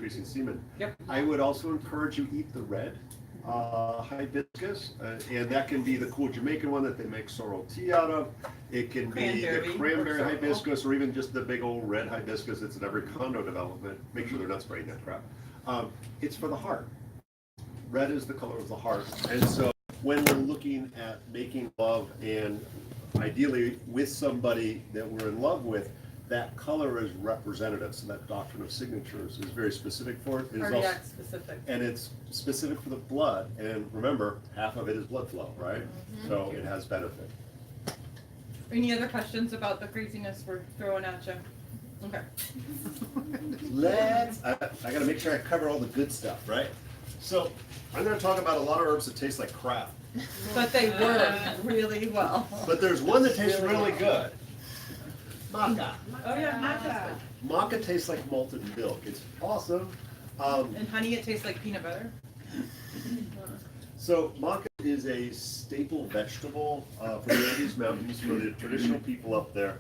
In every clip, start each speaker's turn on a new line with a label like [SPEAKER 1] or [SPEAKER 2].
[SPEAKER 1] increasing semen.
[SPEAKER 2] Yep.
[SPEAKER 1] I would also encourage you eat the red hibiscus, and that can be the cool Jamaican one that they make sorrel tea out of. It can be the cranberry hibiscus, or even just the big old red hibiscus that's in every condo development. Make sure they're not spraying that crap. It's for the heart. Red is the color of the heart, and so when we're looking at making love, and ideally with somebody that we're in love with, that color is representative. So that doctrine of signatures is very specific for it. It is
[SPEAKER 2] Cardiac
[SPEAKER 1] also,
[SPEAKER 2] specific.
[SPEAKER 1] and it's specific for the blood. And remember, half of it is blood flow, right?
[SPEAKER 2] Mm-hmm.
[SPEAKER 1] So it has benefit.
[SPEAKER 2] Any other questions about the craziness we're throwing at you? Okay.
[SPEAKER 1] I got to make sure I cover all the good stuff, right? So I'm going to talk about a lot of herbs that taste like crap.
[SPEAKER 2] But they work really well.
[SPEAKER 1] But there's one that tastes really good. Maka.
[SPEAKER 2] Oh yeah, Maka.
[SPEAKER 1] Maka tastes like malted milk. It's awesome.
[SPEAKER 2] And honey, it tastes like peanut butter.
[SPEAKER 1] So Maka is a staple vegetable for the Andes Mountains for the traditional people up there.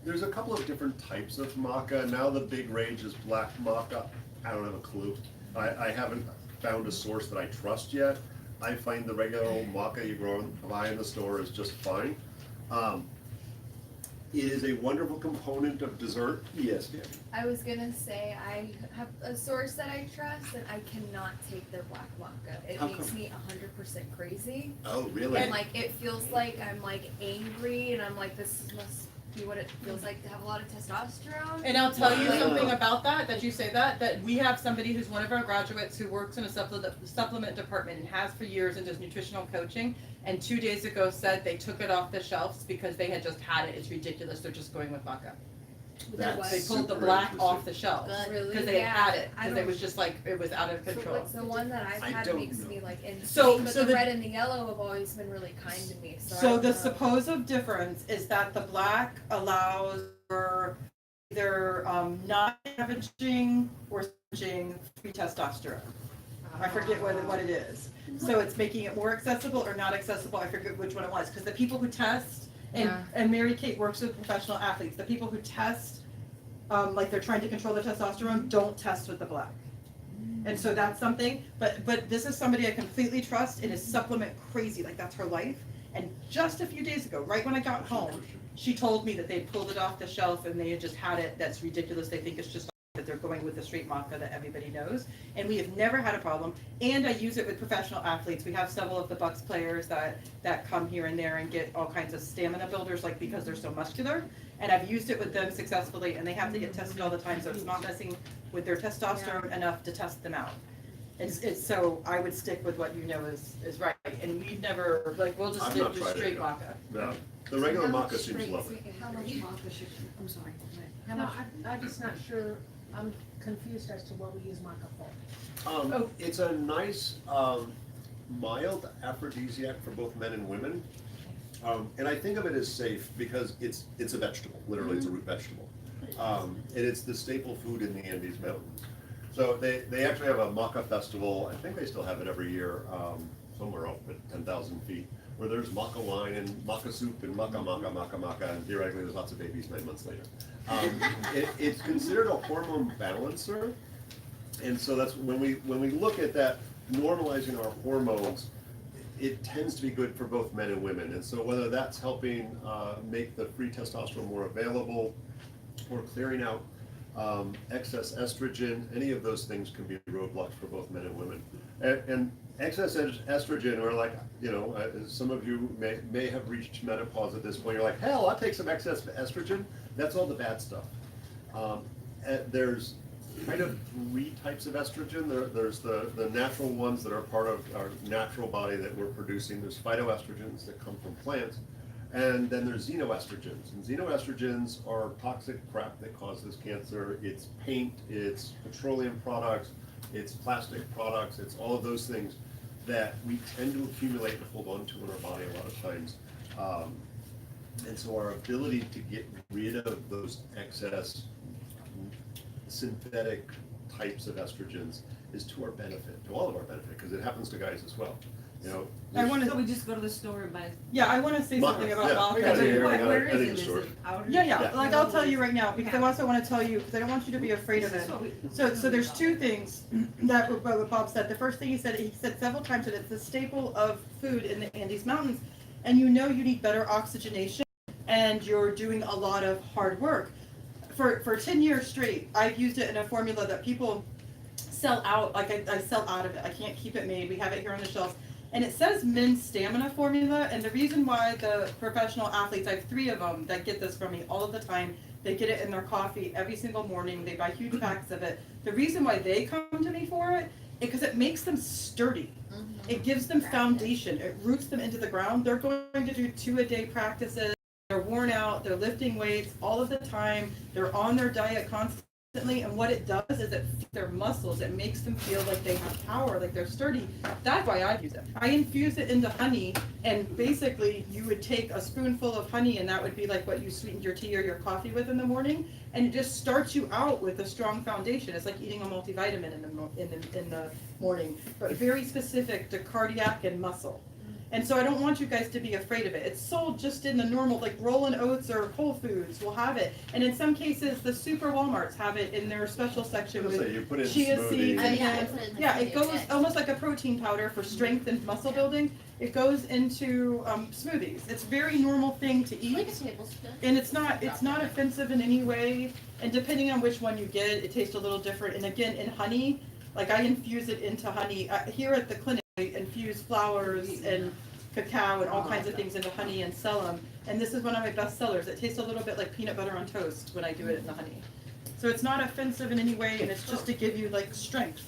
[SPEAKER 1] There's a couple of different types of maca. Now the big rage is black maca. I don't have a clue. I haven't found a source that I trust yet. I find the regular old maca you buy in the store is just fine. It is a wonderful component of dessert. Yes, Danny.
[SPEAKER 3] I was gonna say I have a source that I trust, and I cannot take their black maca. It
[SPEAKER 1] How
[SPEAKER 3] makes
[SPEAKER 1] come?
[SPEAKER 3] me 100% crazy.
[SPEAKER 1] Oh, really?
[SPEAKER 3] And like it feels like I'm like angry, and I'm like, this must be what it feels like to have a lot of testosterone.
[SPEAKER 2] And I'll tell you
[SPEAKER 1] Wow.
[SPEAKER 2] something about that you say that we have somebody who's one of our graduates who works in a supplement department and has for years and does nutritional coaching, and 2 days ago said they took it off the shelves because they had just had it. It's ridiculous. They're just going with maca. They pulled the black off the shelves
[SPEAKER 3] Really?
[SPEAKER 2] because they had it,
[SPEAKER 3] I
[SPEAKER 2] because it
[SPEAKER 3] don't-
[SPEAKER 2] was just like, it was out of
[SPEAKER 3] So
[SPEAKER 2] control.
[SPEAKER 3] what's the one that I've
[SPEAKER 1] I
[SPEAKER 3] had
[SPEAKER 1] don't
[SPEAKER 3] makes
[SPEAKER 1] know.
[SPEAKER 3] me like insane,
[SPEAKER 2] So
[SPEAKER 3] but
[SPEAKER 2] the-
[SPEAKER 3] the red and the yellow have always been really kind to me. So, I
[SPEAKER 2] So
[SPEAKER 3] don't
[SPEAKER 2] the
[SPEAKER 3] know.
[SPEAKER 2] supposed difference is that the black allows for either not having or switching free testosterone. I forget what it is. So it's making it more accessible or not accessible. I forget which one it was. Because the people who test, and Mary Kate works with professional athletes, the people who test, like they're trying to control the testosterone, don't test with the black. And so that's something, but this is somebody I completely trust and is supplement crazy, like that's her life. And just a few days ago, right when I got home, she told me that they pulled it off the shelf and they had just had it. That's ridiculous. They think it's just that they're going with the straight maca that everybody knows. And we have never had a problem. And I use it with professional athletes. We have several of the Bucks players that come here and there and get all kinds of stamina builders, like because they're so muscular. And I've used it with them successfully, and they have to get tested all the time, so it's not messing with their testosterone enough to test them out. It's so I would stick with what you know is right, and we've never, like, we'll just
[SPEAKER 1] I've
[SPEAKER 2] stick
[SPEAKER 1] not
[SPEAKER 2] to
[SPEAKER 1] tried it
[SPEAKER 2] straight
[SPEAKER 1] yet.
[SPEAKER 2] maca.
[SPEAKER 1] No. The regular maca seems lovely.
[SPEAKER 4] How much maca should, I'm sorry. How much, I'm just not sure, I'm confused as to what we use maca for.
[SPEAKER 1] It's a nice, mild aphrodisiac for both men and women. And I think of it as safe because it's a vegetable, literally it's a root vegetable. And it's the staple food in the Andes Mountains. So they actually have a Maka festival, I think they still have it every year, somewhere up at 10,000 feet, where there's maca wine and maca soup and maca, and theoretically there's lots of babies 9 months later. It's considered a hormone balancer, and so that's when we look at that, normalizing our hormones, it tends to be good for both men and women. And so whether that's helping make the free testosterone more available or clearing out excess estrogen, any of those things can be roadblocks for both men and women. And excess estrogen, or like, some of you may have reached menopause at this point, you're like, hell, I'll take some excess estrogen. That's all the bad stuff. There's kind of 3 types of estrogen. There's the natural ones that are part of our natural body that we're producing. There's phytoestrogens that come from plants. And then there's xenoestrogens. And xenoestrogens are toxic crap that causes cancer. It's paint, it's petroleum products, it's plastic products, it's all of those things that we tend to accumulate and hold on to in our body a lot of times. And so our ability to get rid of those excess synthetic types of estrogens is to our benefit, to all of our benefit, because it happens to guys as well. You know,
[SPEAKER 2] I want
[SPEAKER 4] So
[SPEAKER 2] to,
[SPEAKER 4] we just go to the store and buy.
[SPEAKER 2] yeah, I want to say
[SPEAKER 1] Maka,
[SPEAKER 2] something about
[SPEAKER 1] yeah,
[SPEAKER 2] Maka.
[SPEAKER 1] we got it here.
[SPEAKER 4] Where-
[SPEAKER 1] got
[SPEAKER 4] where
[SPEAKER 1] it
[SPEAKER 4] is
[SPEAKER 1] in
[SPEAKER 4] it?
[SPEAKER 1] the
[SPEAKER 4] Is
[SPEAKER 1] store.
[SPEAKER 4] it out?
[SPEAKER 2] Yeah,
[SPEAKER 1] Yeah.
[SPEAKER 2] like I'll tell you right now, because I also want to tell you, because I don't want you to be afraid of it. So there's two things that what Bob said. The first thing he said several times that it's the staple of food in the Andes Mountains, and you know you need better oxygenation, and you're doing a lot of hard work. For 10 years straight, I've used it in a formula that people sell out, like I sell out of it. I can't keep it made. We have it here on the shelves. And it says men's stamina formula, and the reason why the professional athletes, I have 3 of them that get this from me all of the time. They get it in their coffee every single morning. They buy huge packs of it. The reason why they come to me for it is because it makes them sturdy. It gives them foundation. It roots them into the ground. They're going to do 2-a-day practices. They're worn out. They're lifting weights all of the time. They're on their diet constantly. And what it does is it feeds their muscles. It makes them feel like they have power, like they're sturdy. That's why I use it. I infuse it into honey, and basically you would take a spoonful of honey, and that would be like what you sweetened your tea or your coffee with in the morning, and it just starts you out with a strong foundation. It's like eating a multivitamin in the morning, but very specific to cardiac and muscle. And so I don't want you guys to be afraid of it. It's sold just in the normal, like Rollin' Oats or Whole Foods will have it. And in some cases, the super Walmarts have it in their special section with
[SPEAKER 1] You put in
[SPEAKER 2] chia
[SPEAKER 1] smoothies.
[SPEAKER 2] seeds.
[SPEAKER 3] Yeah,
[SPEAKER 2] It goes almost like a protein powder for strength and muscle building. It goes into smoothies. It's a very normal thing to eat.
[SPEAKER 3] Like a tablespoon.
[SPEAKER 2] And it's not offensive in any way. And depending on which one you get, it tastes a little different. And again, in honey, like I infuse it into honey. Here at the clinic, I infuse flowers and cacao and all kinds of things into honey and sell them. And this is one of my best sellers. It tastes a little bit like peanut butter on toast when I do it in the honey. So it's not offensive in any way, and it's just to give you like strength.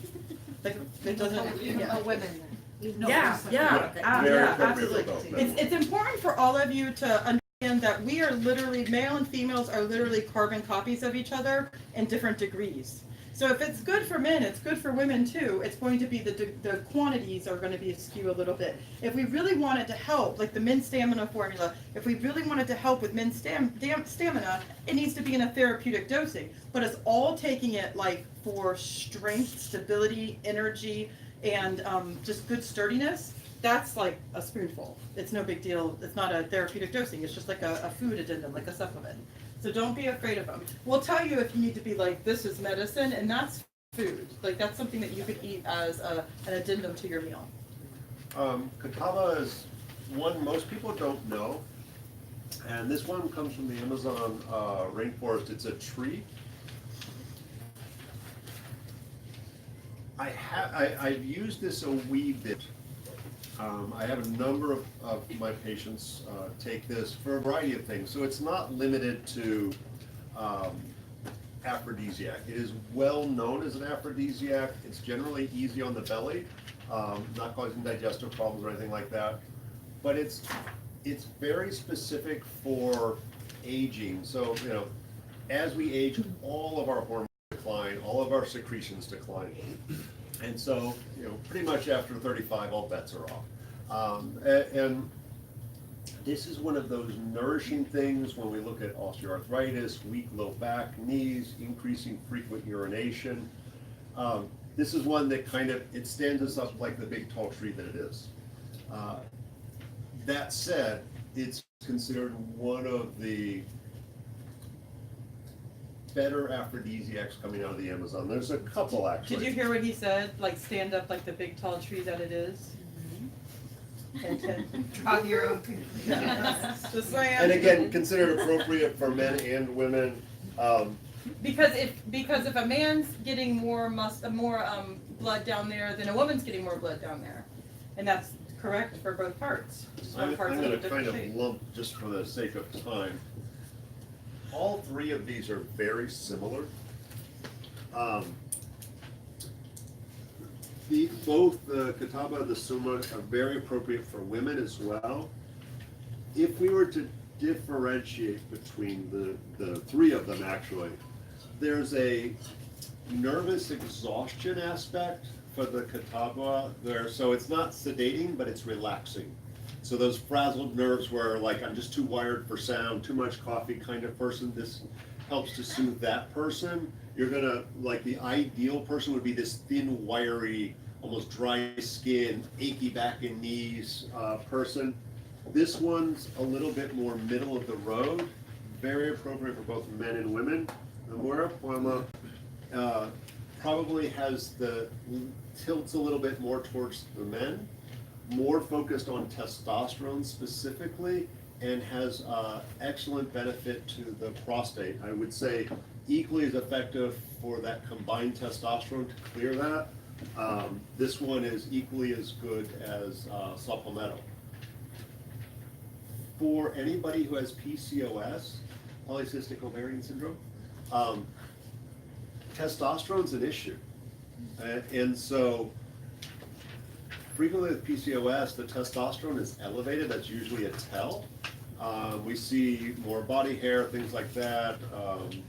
[SPEAKER 2] Like it doesn't. Yeah.
[SPEAKER 4] Women.
[SPEAKER 2] Yeah,
[SPEAKER 1] Very appropriate for
[SPEAKER 2] absolutely.
[SPEAKER 1] both men.
[SPEAKER 2] It's important for all of you to understand that we are literally, male and females are literally carbon copies of each other in different degrees. So if it's good for men, it's good for women too. It's going to be the quantities are going to be askew a little bit. If we really wanted to help, like the men's stamina formula, if we really wanted to help with men's stamina, it needs to be in a therapeutic dosing. But it's all taking it like for strength, stability, energy, and just good sturdiness. That's like a spoonful. It's no big deal. It's not a therapeutic dosing. It's just like a food addendum, like a supplement. So don't be afraid of them. We'll tell you if you need to be like, this is medicine, and that's food. Like that's something that you could eat as an addendum to your meal.
[SPEAKER 1] Catawba is one most people don't know, and this one comes from the Amazon rainforest. It's a tree. I've used this a wee bit. I have a number of my patients take this for a variety of things. So it's not limited to aphrodisiac. It is well known as an aphrodisiac. It's generally easy on the belly, not causing digestive problems or anything like that. But it's very specific for aging. So, you know, as we age, all of our hormones decline, all of our secretions decline. And so, you know, pretty much after 35, all bets are off. And this is one of those nourishing things when we look at osteoarthritis, weak low back, knees, increasing frequent urination. This is one that kind of, it stands us up like the big tall tree that it is. That said, it's considered one of the better aphrodisiacs coming out of the Amazon. There's a couple actually.
[SPEAKER 2] Did you hear what he said? Like stand up like the big tall tree that it is?
[SPEAKER 4] Draw your own conclusion.
[SPEAKER 2] Just saying.
[SPEAKER 1] And again, considered appropriate for men and women.
[SPEAKER 2] Because if a man's getting more blood down there, then a woman's getting more blood down there, and that's correct for both parts. Just one
[SPEAKER 1] I'm
[SPEAKER 2] part's a
[SPEAKER 1] going
[SPEAKER 2] little
[SPEAKER 1] to kind
[SPEAKER 2] different
[SPEAKER 1] of
[SPEAKER 2] shape.
[SPEAKER 1] lump, just for the sake of time, all three of these are very similar. Both the Catawba and the Suma are very appropriate for women as well. If we were to differentiate between the three of them, actually, there's a nervous exhaustion aspect for the Catawba there. So it's not sedating, but it's relaxing. So those frazzled nerves where like I'm just too wired for sound, too much coffee kind of person, this helps to soothe that person. You're gonna, like the ideal person would be this thin, wiry, almost dry skin, achy back and knees person. This one's a little bit more middle of the road, very appropriate for both men and women. The Muirapuama probably has tilts a little bit more towards the men, more focused on testosterone specifically, and has excellent benefit to the prostate. I would say equally as effective for that combined testosterone to clear that. This one is equally as good as saw palmetto. For anybody who has PCOS, Polycystic Ovarian Syndrome, testosterone's an issue. And so frequently with PCOS, the testosterone is elevated. That's usually a tell. We see more body hair, things like that,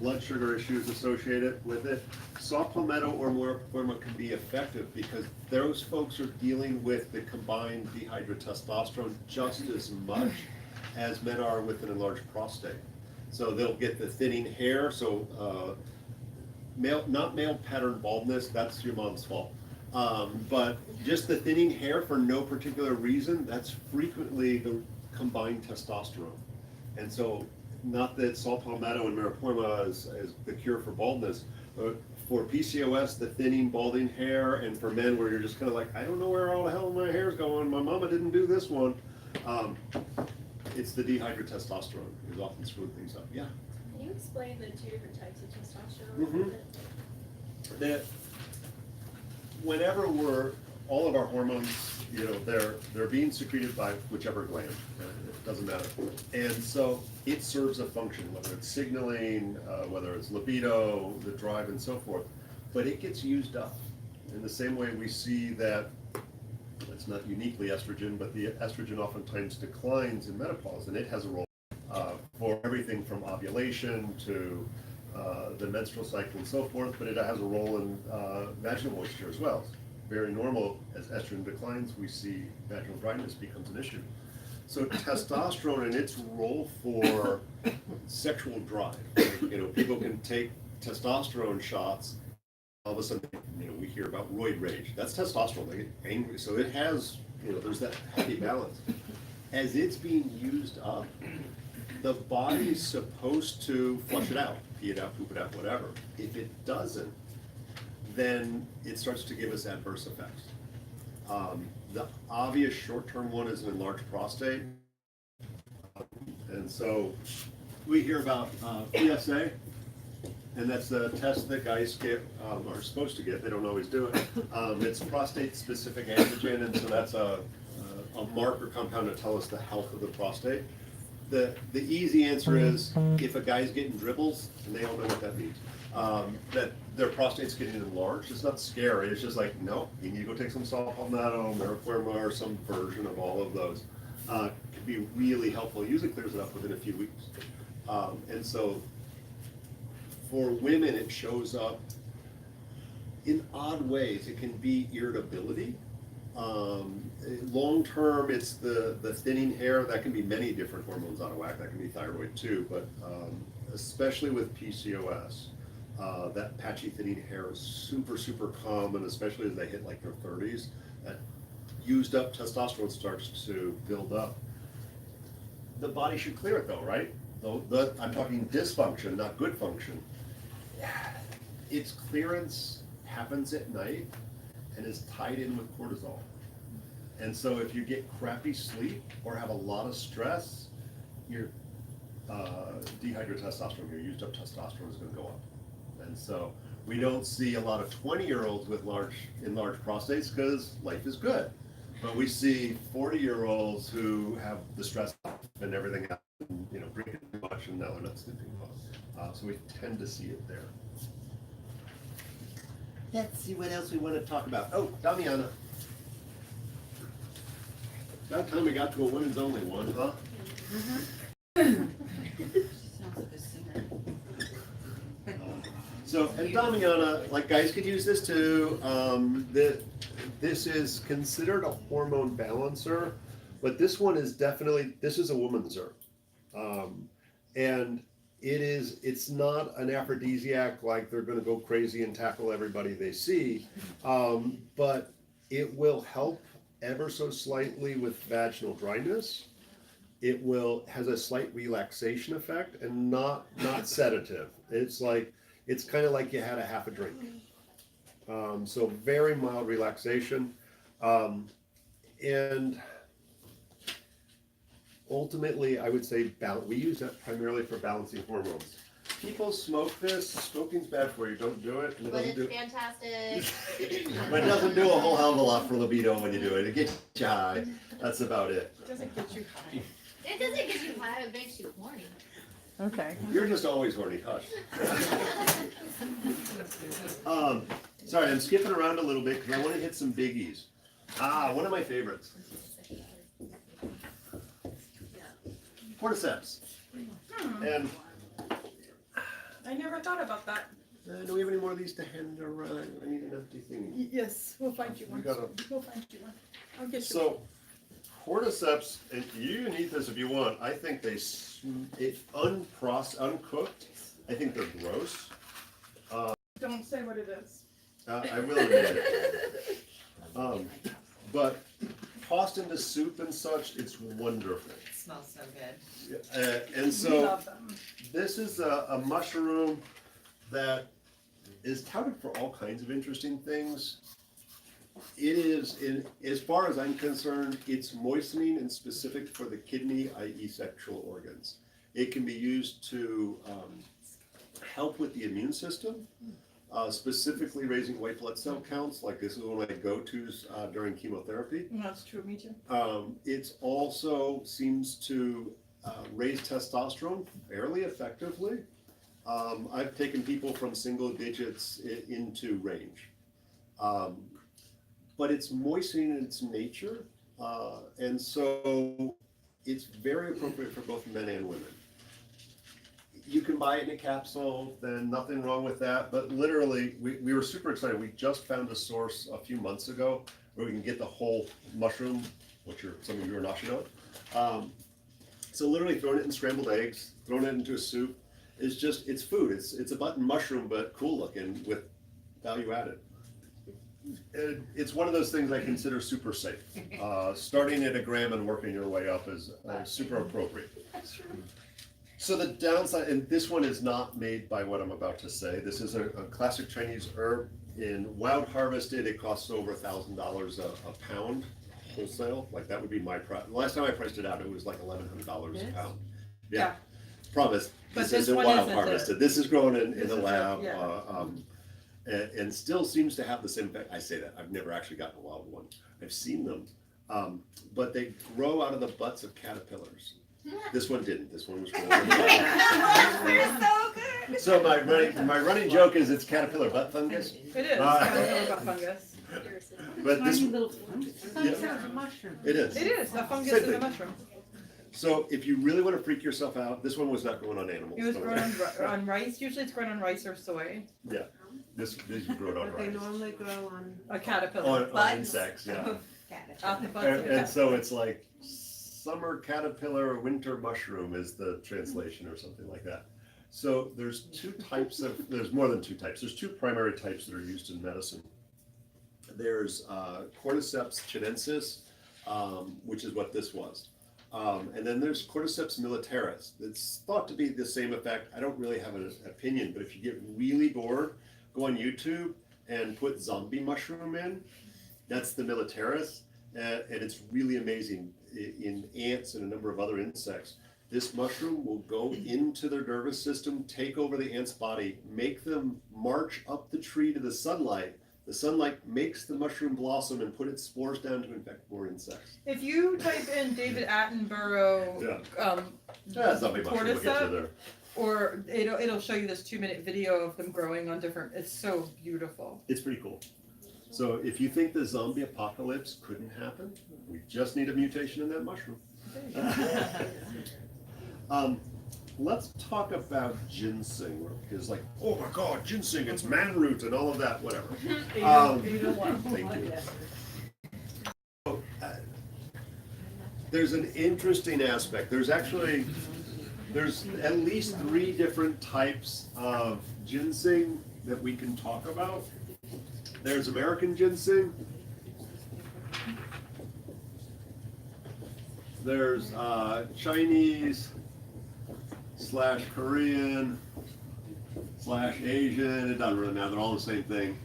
[SPEAKER 1] blood sugar issues associated with it. Saw palmetto or Muirapuama can be effective because those folks are dealing with the combined dehydrotestosterone just as much as men are with an enlarged prostate. So they'll get the thinning hair, so not male pattern baldness, that's your mom's fault. But just the thinning hair for no particular reason, that's frequently the combined testosterone. And so, not that saw palmetto and Muirapuama is the cure for baldness, but for PCOS, the thinning, balding hair, and for men where you're just kind of like, I don't know where all the hell my hair's going, my mama didn't do this one. It's the dehydrotestosterone is often screwing things up. Yeah?
[SPEAKER 5] Can you explain the two different types of testosterone?
[SPEAKER 1] Mm-hmm. That whenever all of our hormones, they're being secreted by whichever gland. It doesn't matter. And so it serves a function, whether it's signaling, whether it's libido, the drive, and so forth. But it gets used up. In the same way we see that it's not uniquely estrogen, but the estrogen oftentimes declines in menopause, and it has a role for everything from ovulation to the menstrual cycle and so forth, but it has a role in vaginal moisture as well. Very normal, as estrogen declines, we see vaginal dryness becomes an issue. So testosterone and its role for sexual drive, people can take testosterone shots, all of a sudden, we hear about roid rage. That's testosterone, they get angry. So it has, there's that happy balance. As it's being used up, the body's supposed to flush it out, pee it out, poop it out, whatever. If it doesn't, then it starts to give us adverse effects. The obvious short-term one is an enlarged prostate. And so we hear about PSA, and that's the test that guys get, are supposed to get, they don't always do it. It's prostate-specific antigen, and so that's a marker compound to tell us the health of the prostate. The easy answer is, if a guy's getting dribbles, and they all know what that means, that their prostate's getting enlarged. It's not scary, it's just like, no, you need to go take some saw palmetto, Muirapuama, or some version of all of those. Could be really helpful. It usually clears it up within a few weeks. And so, for women, it shows up in odd ways. It can be irritability. Long term, it's the thinning hair. That can be many different hormones out of whack. That can be thyroid too, but especially with PCOS, that patchy thinning hair is super, super common, especially as they hit like their 30s. That used up testosterone starts to build up. The body should clear it though, right? I'm talking dysfunction, not good function. Its clearance happens at night and is tied in with cortisol. And so if you get crappy sleep or have a lot of stress, your dehydrotestosterone, your used up testosterone is going to go up. And so we don't see a lot of 20-year-olds with enlarged prostates because life is good. But we see 40-year-olds who have the stress and everything else, drinking too much, and now they're not sleeping well. So we tend to see it there. Let's see what else we want to talk about. Oh, Damiana. That time we got to a women's only one, huh?
[SPEAKER 2] Sounds like a singer.
[SPEAKER 1] So, and Damiana, like guys could use this too. This is considered a hormone balancer, but this one is definitely, this is a woman's herb. And it's not an aphrodisiac like they're going to go crazy and tackle everybody they see, but It will help ever so slightly with vaginal dryness. It has a slight relaxation effect and not sedative. It's kind of like you had a half a drink. So very mild relaxation. And ultimately, I would say we use that primarily for balancing hormones. People smoke this. Smoking's bad for you. Don't do it.
[SPEAKER 6] But it's fantastic.
[SPEAKER 1] But it doesn't do a whole hell of a lot for libido when you do it. It gets you high. That's about it.
[SPEAKER 2] It doesn't get you high.
[SPEAKER 6] It doesn't get you high, it makes you horny.
[SPEAKER 2] Okay.
[SPEAKER 1] You're just always horny. Hush. Sorry, I'm skipping around a little bit because I want to hit some biggies. One of my favorites. Cordyceps. And
[SPEAKER 2] I never thought about that.
[SPEAKER 1] do we have any more of these to hand around? I need an empty thing.
[SPEAKER 2] Yes, we'll find you one. We'll find you one. I'll get you
[SPEAKER 1] So, cordyceps, and you can eat this if you want. I think uncooked, I think they're gross.
[SPEAKER 2] Don't say what it is.
[SPEAKER 1] I will admit it. But tossed into soup and such, it's wonderful.
[SPEAKER 7] It smells so good.
[SPEAKER 1] And
[SPEAKER 2] We
[SPEAKER 1] so
[SPEAKER 2] love them.
[SPEAKER 1] this is a mushroom that is touted for all kinds of interesting things. It is, as far as I'm concerned, it's moistening and specific for the kidney, i.e. sexual organs. It can be used to help with the immune system, specifically raising white blood cell counts. Like this is one of my go-tos during chemotherapy.
[SPEAKER 2] That's true, me too.
[SPEAKER 1] It also seems to raise testosterone fairly effectively. I've taken people from single digits into range. But it's moistening in its nature, and so it's very appropriate for both men and women. You can buy it in a capsule, then nothing wrong with that, but literally, we were super excited. We just found a source a few months ago where we can get the whole mushroom, which some of you are not sure of. So literally throwing it in scrambled eggs, throwing it into a soup, it's food. It's a button mushroom, but cool looking with value added. It's one of those things I consider super safe. Starting at a gram and working your way up is super appropriate. So the downside, and this one is not made by what I'm about to say. This is a classic Chinese herb. In wild harvested, it costs over $1,000 a pound wholesale. Like that would be my price. Last time I priced it out, it was like $1,100 a pound. Yeah. Promise.
[SPEAKER 2] But
[SPEAKER 1] This
[SPEAKER 2] this
[SPEAKER 1] isn't
[SPEAKER 2] one
[SPEAKER 1] wild
[SPEAKER 2] isn't
[SPEAKER 1] harvested. This is grown in
[SPEAKER 2] This
[SPEAKER 1] the
[SPEAKER 2] is
[SPEAKER 1] lab.
[SPEAKER 2] yeah.
[SPEAKER 1] And still seems to have the same effect. I say that, I've never actually gotten a wild one. I've seen them, but they grow out of the butts of caterpillars. This one didn't, this one was grown. So my running joke is it's caterpillar butt fungus.
[SPEAKER 2] It is. I don't know about fungus.
[SPEAKER 1] But this,
[SPEAKER 4] It's a mushroom.
[SPEAKER 1] it is.
[SPEAKER 2] It is. A fungus
[SPEAKER 1] Same
[SPEAKER 2] is a
[SPEAKER 1] thing.
[SPEAKER 2] mushroom.
[SPEAKER 1] So if you really want to freak yourself out, this one was not grown on animals.
[SPEAKER 2] It was grown on rice. Usually it's grown on rice or soy.
[SPEAKER 1] Yeah, this is grown on
[SPEAKER 4] But they
[SPEAKER 1] rice.
[SPEAKER 4] normally grow on.
[SPEAKER 2] A caterpillar.
[SPEAKER 1] On insects, yeah.
[SPEAKER 2] Out the butts of
[SPEAKER 1] And
[SPEAKER 2] caterpillar.
[SPEAKER 1] so it's like summer caterpillar, winter mushroom is the translation or something like that. So there's there's more than two types. There's two primary types that are used in medicine. There's Cordyceps Sinensis, which is what this was. And then there's Cordyceps militaris. It's thought to be the same effect. I don't really have an opinion, but if you get really bored, go on YouTube and put zombie mushroom in. That's the militaris, and it's really amazing in ants and a number of other insects. This mushroom will go into their nervous system, take over the ant's body, make them march up the tree to the sunlight. The sunlight makes the mushroom blossom and put its spores down to infect more insects.
[SPEAKER 2] If you type in David Attenborough,
[SPEAKER 1] Zombie mushroom will get you there.
[SPEAKER 2] or it'll show you this 2-minute video of them growing on different. It's so beautiful.
[SPEAKER 1] It's pretty cool. So if you think the zombie apocalypse couldn't happen, we just need a mutation in that mushroom. Let's talk about ginseng, because like, oh my God, ginseng, it's man root and all of that, whatever. Thank you. So, there's an interesting aspect. There's at least 3 different types of ginseng that we can talk about. There's American ginseng, There's Chinese / Korean / Asian. It doesn't really matter. They're all the same thing.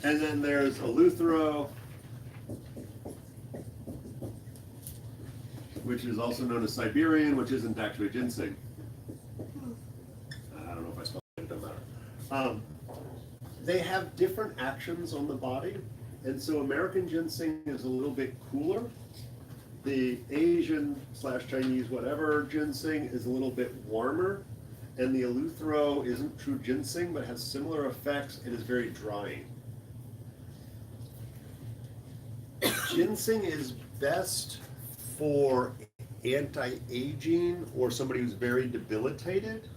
[SPEAKER 1] And then there's Eleuthero, which is also known as Siberian, which isn't actually ginseng. I don't know if I spelled it, it doesn't matter. They have different actions on the body, and so American ginseng is a little bit cooler. The Asian / Chinese whatever ginseng is a little bit warmer, and the Eleuthero isn't true ginseng, but has similar effects and is very drying. Ginseng is best for anti-aging or somebody who's very debilitated,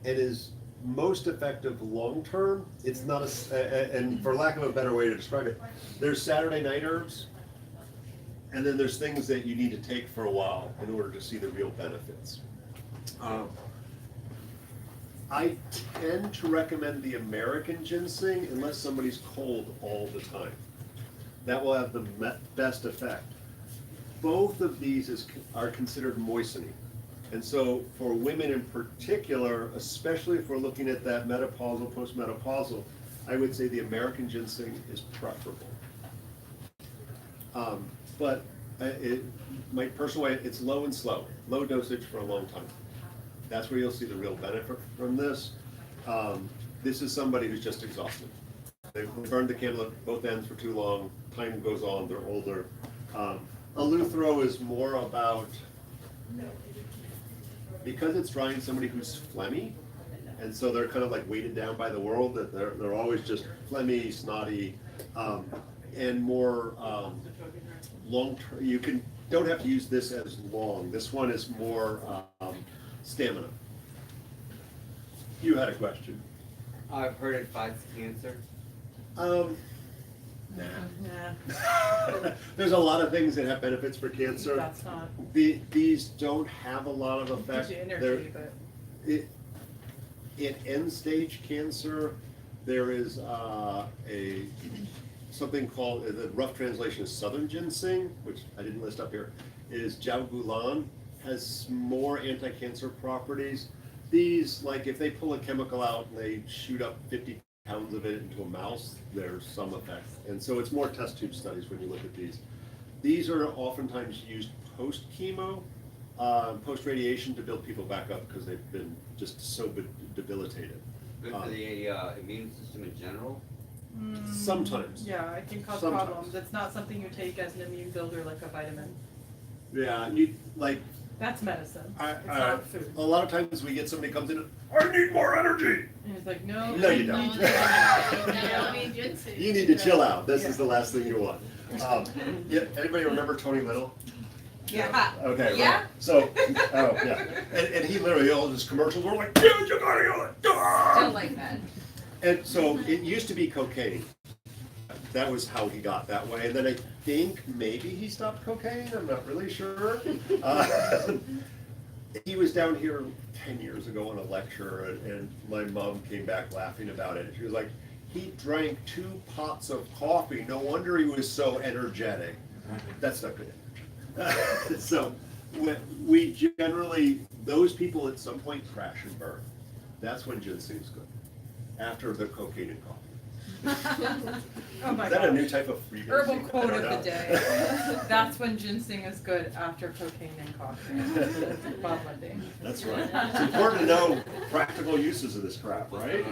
[SPEAKER 1] and is most effective long-term. It's not and for lack of a better way to describe it, there's Saturday night herbs, and then there's things that you need to take for a while in order to see the real benefits. I tend to recommend the American ginseng unless somebody's cold all the time. That will have the best effect. Both of these are considered moistening. And so for women in particular, especially if we're looking at that menopausal, postmenopausal, I would say the American ginseng is preferable. But my personal way, it's low and slow, low dosage for a long time. That's where you'll see the real benefit from this. This is somebody who's just exhausted. They burned the candle at both ends for too long, time goes on, they're older. Eleuthero is more about, because it's drying somebody who's phlegmy, and so they're kind of like weighted down by the world, that they're always just phlegmy, snotty, and more long-term. You don't have to use this as long. This one is more stamina. You had a question.
[SPEAKER 8] I've heard it fights cancer.
[SPEAKER 1] Nah. There's a lot of things that have benefits for cancer.
[SPEAKER 2] That's not.
[SPEAKER 1] These don't have a lot of effect.
[SPEAKER 2] Gives you energy, but.
[SPEAKER 1] In end-stage cancer, there is something called, the rough translation is southern ginseng, which I didn't list up here, is Jiaogulan, has more anti-cancer properties. These, like if they pull a chemical out and they shoot up 50 pounds of it into a mouse, there's some effect. And so it's more test tube studies when you look at these. These are oftentimes used post-chemo, post-radiation to build people back up because they've been just so debilitated.
[SPEAKER 8] Good for the immune system in general.
[SPEAKER 1] Sometimes.
[SPEAKER 2] Yeah, I can cause
[SPEAKER 1] Sometimes.
[SPEAKER 2] problems. It's not something you take as an immune builder like a vitamin.
[SPEAKER 1] Yeah, you like.
[SPEAKER 2] That's medicine. It's
[SPEAKER 1] A
[SPEAKER 2] not food.
[SPEAKER 1] lot of times we get somebody comes in, I need more energy.
[SPEAKER 2] And it's like, no.
[SPEAKER 1] No, you don't. You need to chill out. This is the last thing you want. Yeah, anybody remember Tony Little?
[SPEAKER 2] Yeah.
[SPEAKER 1] Okay.
[SPEAKER 7] Yeah.
[SPEAKER 1] Right. So, oh yeah, and he literally all his commercials were like, dude, you gotta yell it.
[SPEAKER 7] Still like that.
[SPEAKER 1] And so it used to be cocaine. That was how he got that way. And then I think maybe he stopped cocaine. I'm not really sure. He was down here 10 years ago on a lecture, and my mom came back laughing about it. She was like, he drank 2 pots of coffee. No wonder he was so energetic. That's not good energy. So we generally, those people at some point crash and burn. That's when ginseng's good. After the cocaine and coffee.
[SPEAKER 2] Oh my
[SPEAKER 1] Is that a
[SPEAKER 2] God.
[SPEAKER 1] new type of free
[SPEAKER 2] Herbal
[SPEAKER 1] ginseng?
[SPEAKER 2] quote
[SPEAKER 1] I
[SPEAKER 2] of
[SPEAKER 1] don't
[SPEAKER 2] the
[SPEAKER 1] know.
[SPEAKER 2] day. That's when ginseng is good, after cocaine and coffee. Bob Linde.
[SPEAKER 1] That's right. It's important to know practical uses of this crap, right?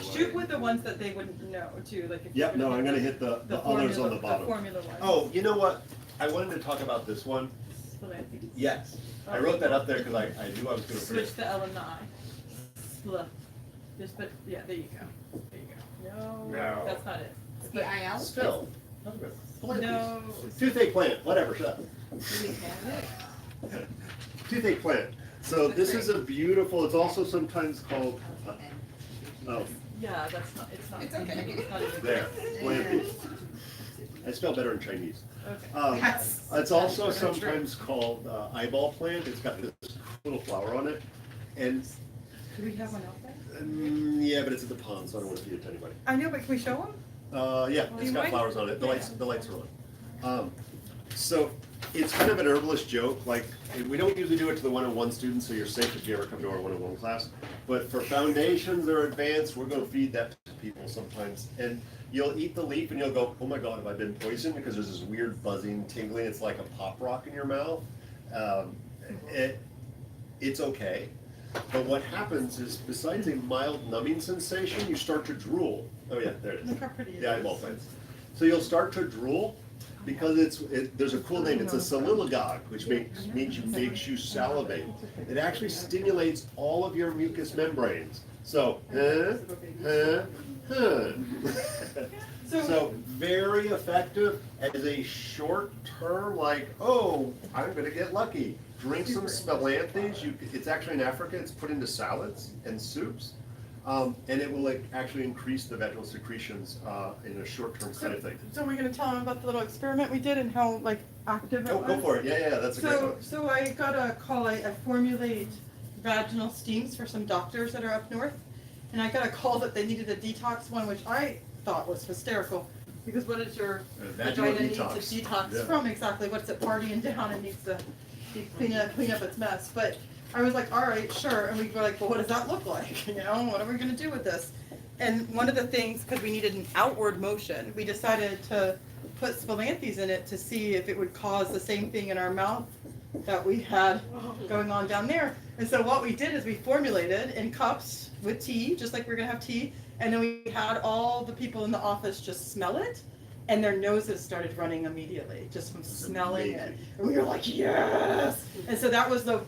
[SPEAKER 2] Shoot with the ones that they wouldn't know too, like if.
[SPEAKER 1] Yep,
[SPEAKER 2] you're
[SPEAKER 1] no, I'm gonna hit the others on the bottom.
[SPEAKER 2] formula one.
[SPEAKER 1] Oh, you know what? I wanted to talk about this one. Yes. I wrote that up there because I knew I was gonna forget.
[SPEAKER 2] Switch the L and the I. Split. Just put, yeah, there you go. There you go. No, that's not it.
[SPEAKER 6] The IL?
[SPEAKER 1] Spill.
[SPEAKER 2] No.
[SPEAKER 1] Toothache plant, whatever, shut up. Toothache plant. So this is a beautiful, it's also sometimes called, oh,
[SPEAKER 2] Yeah, that's not, it's not.
[SPEAKER 7] It's okay.
[SPEAKER 2] It's not even.
[SPEAKER 1] there, plant. I spell better in Chinese.
[SPEAKER 2] Okay.
[SPEAKER 1] It's also sometimes called eyeball plant. It's got this little flower on it. And
[SPEAKER 2] Do we have one out there?
[SPEAKER 1] yeah, but it's at the pond, so I don't want to feed it to anybody.
[SPEAKER 2] I know, but can we show them?
[SPEAKER 1] Yeah,
[SPEAKER 2] Do
[SPEAKER 1] it's
[SPEAKER 2] you
[SPEAKER 1] got
[SPEAKER 2] mind?
[SPEAKER 1] flowers on it. The lights are on. So it's kind of an herbalist joke. Like, we don't usually do it to the one-on-one students, so you're safe if you ever come to our one-on-one class. But for foundations or advanced, we're going to feed that to people sometimes. And you'll eat the leaf and you'll go, oh my God, have I been poisoned? Because there's this weird buzzing, tingling. It's like a pop rock in your mouth. It's okay. But what happens is, besides a mild numbing sensation, you start to drool. Oh yeah, there it is.
[SPEAKER 2] Look how pretty it
[SPEAKER 1] Yeah,
[SPEAKER 2] is.
[SPEAKER 1] eyeball plants. So you'll start to drool because there's a cool name. It's a soliloquy, which makes you salivate. It actually stimulates all of your mucous membranes. So, So very effective as a short term, like, oh, I'm gonna get lucky. Drink some spilanthes. It's actually in Africa. It's put into salads and soups, and it will actually increase the vaginal secretions in a short-term kind of thing.
[SPEAKER 2] So we're gonna tell them about the little experiment we did and how like active it
[SPEAKER 1] Oh,
[SPEAKER 2] was?
[SPEAKER 1] go for it. Yeah, that's a great one.
[SPEAKER 2] So I got a call, I formulate vaginal steams for some doctors that are up north. And I got a call that they needed a detox one, which I thought was hysterical. Because what is your
[SPEAKER 1] Vaginal
[SPEAKER 2] vagina needs
[SPEAKER 1] detox.
[SPEAKER 2] a detox
[SPEAKER 1] Yeah.
[SPEAKER 2] from exactly? What's it partying down and needs to clean up its mess. But I was like, all right, sure. And we were like, well, what does that look like? You know, what are we gonna do with this? And one of the things, because we needed an outward motion, we decided to put spilanthes in it to see if it would cause the same thing in our mouth that we had going on down there. And so what we did is we formulated in cups with tea, just like we're gonna have tea, and then we had all the people in the office just smell it, and their noses started running immediately just from smelling it. And we were like, yes! And so that was the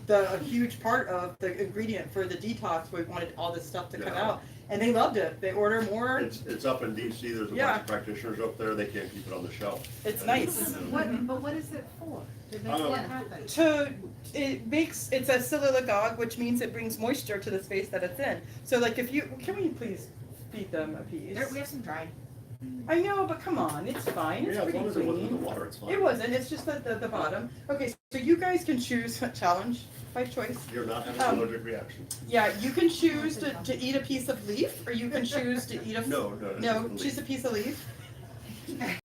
[SPEAKER 2] huge part of the ingredient for the detox. We wanted all this stuff to come
[SPEAKER 1] Yeah.
[SPEAKER 2] out, and they loved it. They order more.
[SPEAKER 1] It's up in DC. There's a
[SPEAKER 2] Yeah.
[SPEAKER 1] bunch of practitioners up there. They can't keep it on the shelf.
[SPEAKER 2] It's nice.
[SPEAKER 4] But what is it for? Did they what happened?
[SPEAKER 2] It's a soliloquy, which means it brings moisture to the space that it's in. So like if you, can we please feed them a piece?
[SPEAKER 7] We have some dried.
[SPEAKER 2] I know, but come on, it's fine, it's
[SPEAKER 1] Yeah, as
[SPEAKER 2] pretty
[SPEAKER 1] long as it wasn't in the
[SPEAKER 2] clean.
[SPEAKER 1] water, it's fine.
[SPEAKER 2] It wasn't, it's just the bottom. Okay, so you guys can choose a challenge by choice.
[SPEAKER 1] You're not having an allergic reaction.
[SPEAKER 2] Yeah, you can choose to eat a piece of leaf, or you can choose to eat a.
[SPEAKER 1] No,
[SPEAKER 2] choose a piece of leaf.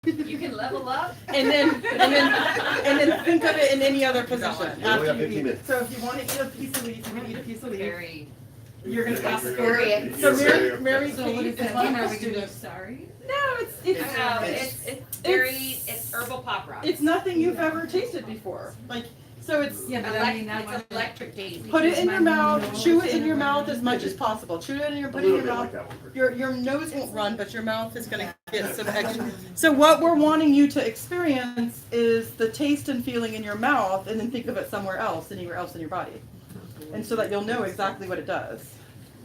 [SPEAKER 3] You can level up.
[SPEAKER 2] And then think of it in any other position.
[SPEAKER 1] We only have
[SPEAKER 2] after you
[SPEAKER 1] 15
[SPEAKER 2] eat.
[SPEAKER 1] minutes.
[SPEAKER 2] So if you want to eat a piece of leaf, you can eat a piece of leaf.
[SPEAKER 7] Very.
[SPEAKER 2] You're gonna ask for
[SPEAKER 6] Very
[SPEAKER 2] it. So Mary,
[SPEAKER 4] So what is
[SPEAKER 2] Kate,
[SPEAKER 4] that? Are we gonna do? Sorry?
[SPEAKER 2] No, it's
[SPEAKER 7] It's very, it's herbal pop rock.
[SPEAKER 2] it's nothing you've ever tasted before. Like, so it's,
[SPEAKER 4] Yeah, but I mean,
[SPEAKER 7] It's electric daisy.
[SPEAKER 2] put it in your mouth, chew it in your mouth as much as possible. Chew it in your,
[SPEAKER 1] A
[SPEAKER 2] put it in
[SPEAKER 1] little
[SPEAKER 2] your
[SPEAKER 1] bit
[SPEAKER 2] mouth.
[SPEAKER 1] like that one. For sure.
[SPEAKER 2] Your nose won't run, but your mouth is gonna get some extra. So what we're wanting you to experience is the taste and feeling in your mouth, and then think of it somewhere else, anywhere else in your body. And so that you'll know exactly what it does.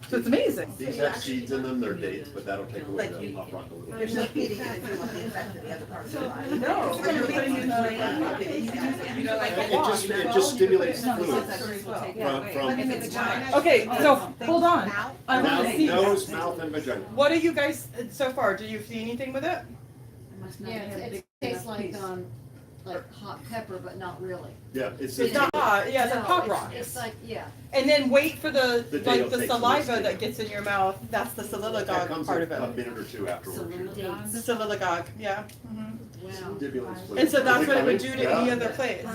[SPEAKER 2] So it's amazing.
[SPEAKER 1] These have seeds in them, they're dates, but that'll take away the pop rock a little bit.
[SPEAKER 2] No. You're putting in
[SPEAKER 7] You know, like
[SPEAKER 1] It just stimulates fluid from
[SPEAKER 2] Okay, so hold on. I want to
[SPEAKER 1] mouth,
[SPEAKER 2] see.
[SPEAKER 1] nose, mouth, and vagina.
[SPEAKER 2] What do you guys so far? Do you see anything with it?
[SPEAKER 6] Yeah, it tastes like hot pepper, but not really.
[SPEAKER 1] Yeah, it's
[SPEAKER 2] It's not hot. Yeah, it's a
[SPEAKER 6] No,
[SPEAKER 2] pop rock.
[SPEAKER 6] It's like, yeah.
[SPEAKER 2] And then wait for the
[SPEAKER 1] The day it'll take some
[SPEAKER 2] saliva
[SPEAKER 1] steam.
[SPEAKER 2] that gets in your mouth. That's the
[SPEAKER 1] that
[SPEAKER 2] soliloquy
[SPEAKER 1] comes
[SPEAKER 2] part
[SPEAKER 1] a
[SPEAKER 2] of it.
[SPEAKER 1] minute or two afterwards.
[SPEAKER 2] The soliloquy, yeah.
[SPEAKER 6] Wow.
[SPEAKER 1] Stimulates fluid.
[SPEAKER 2] And so that's what it would
[SPEAKER 1] Is
[SPEAKER 2] do
[SPEAKER 1] coming?
[SPEAKER 2] to any
[SPEAKER 1] Yeah.
[SPEAKER 2] other place.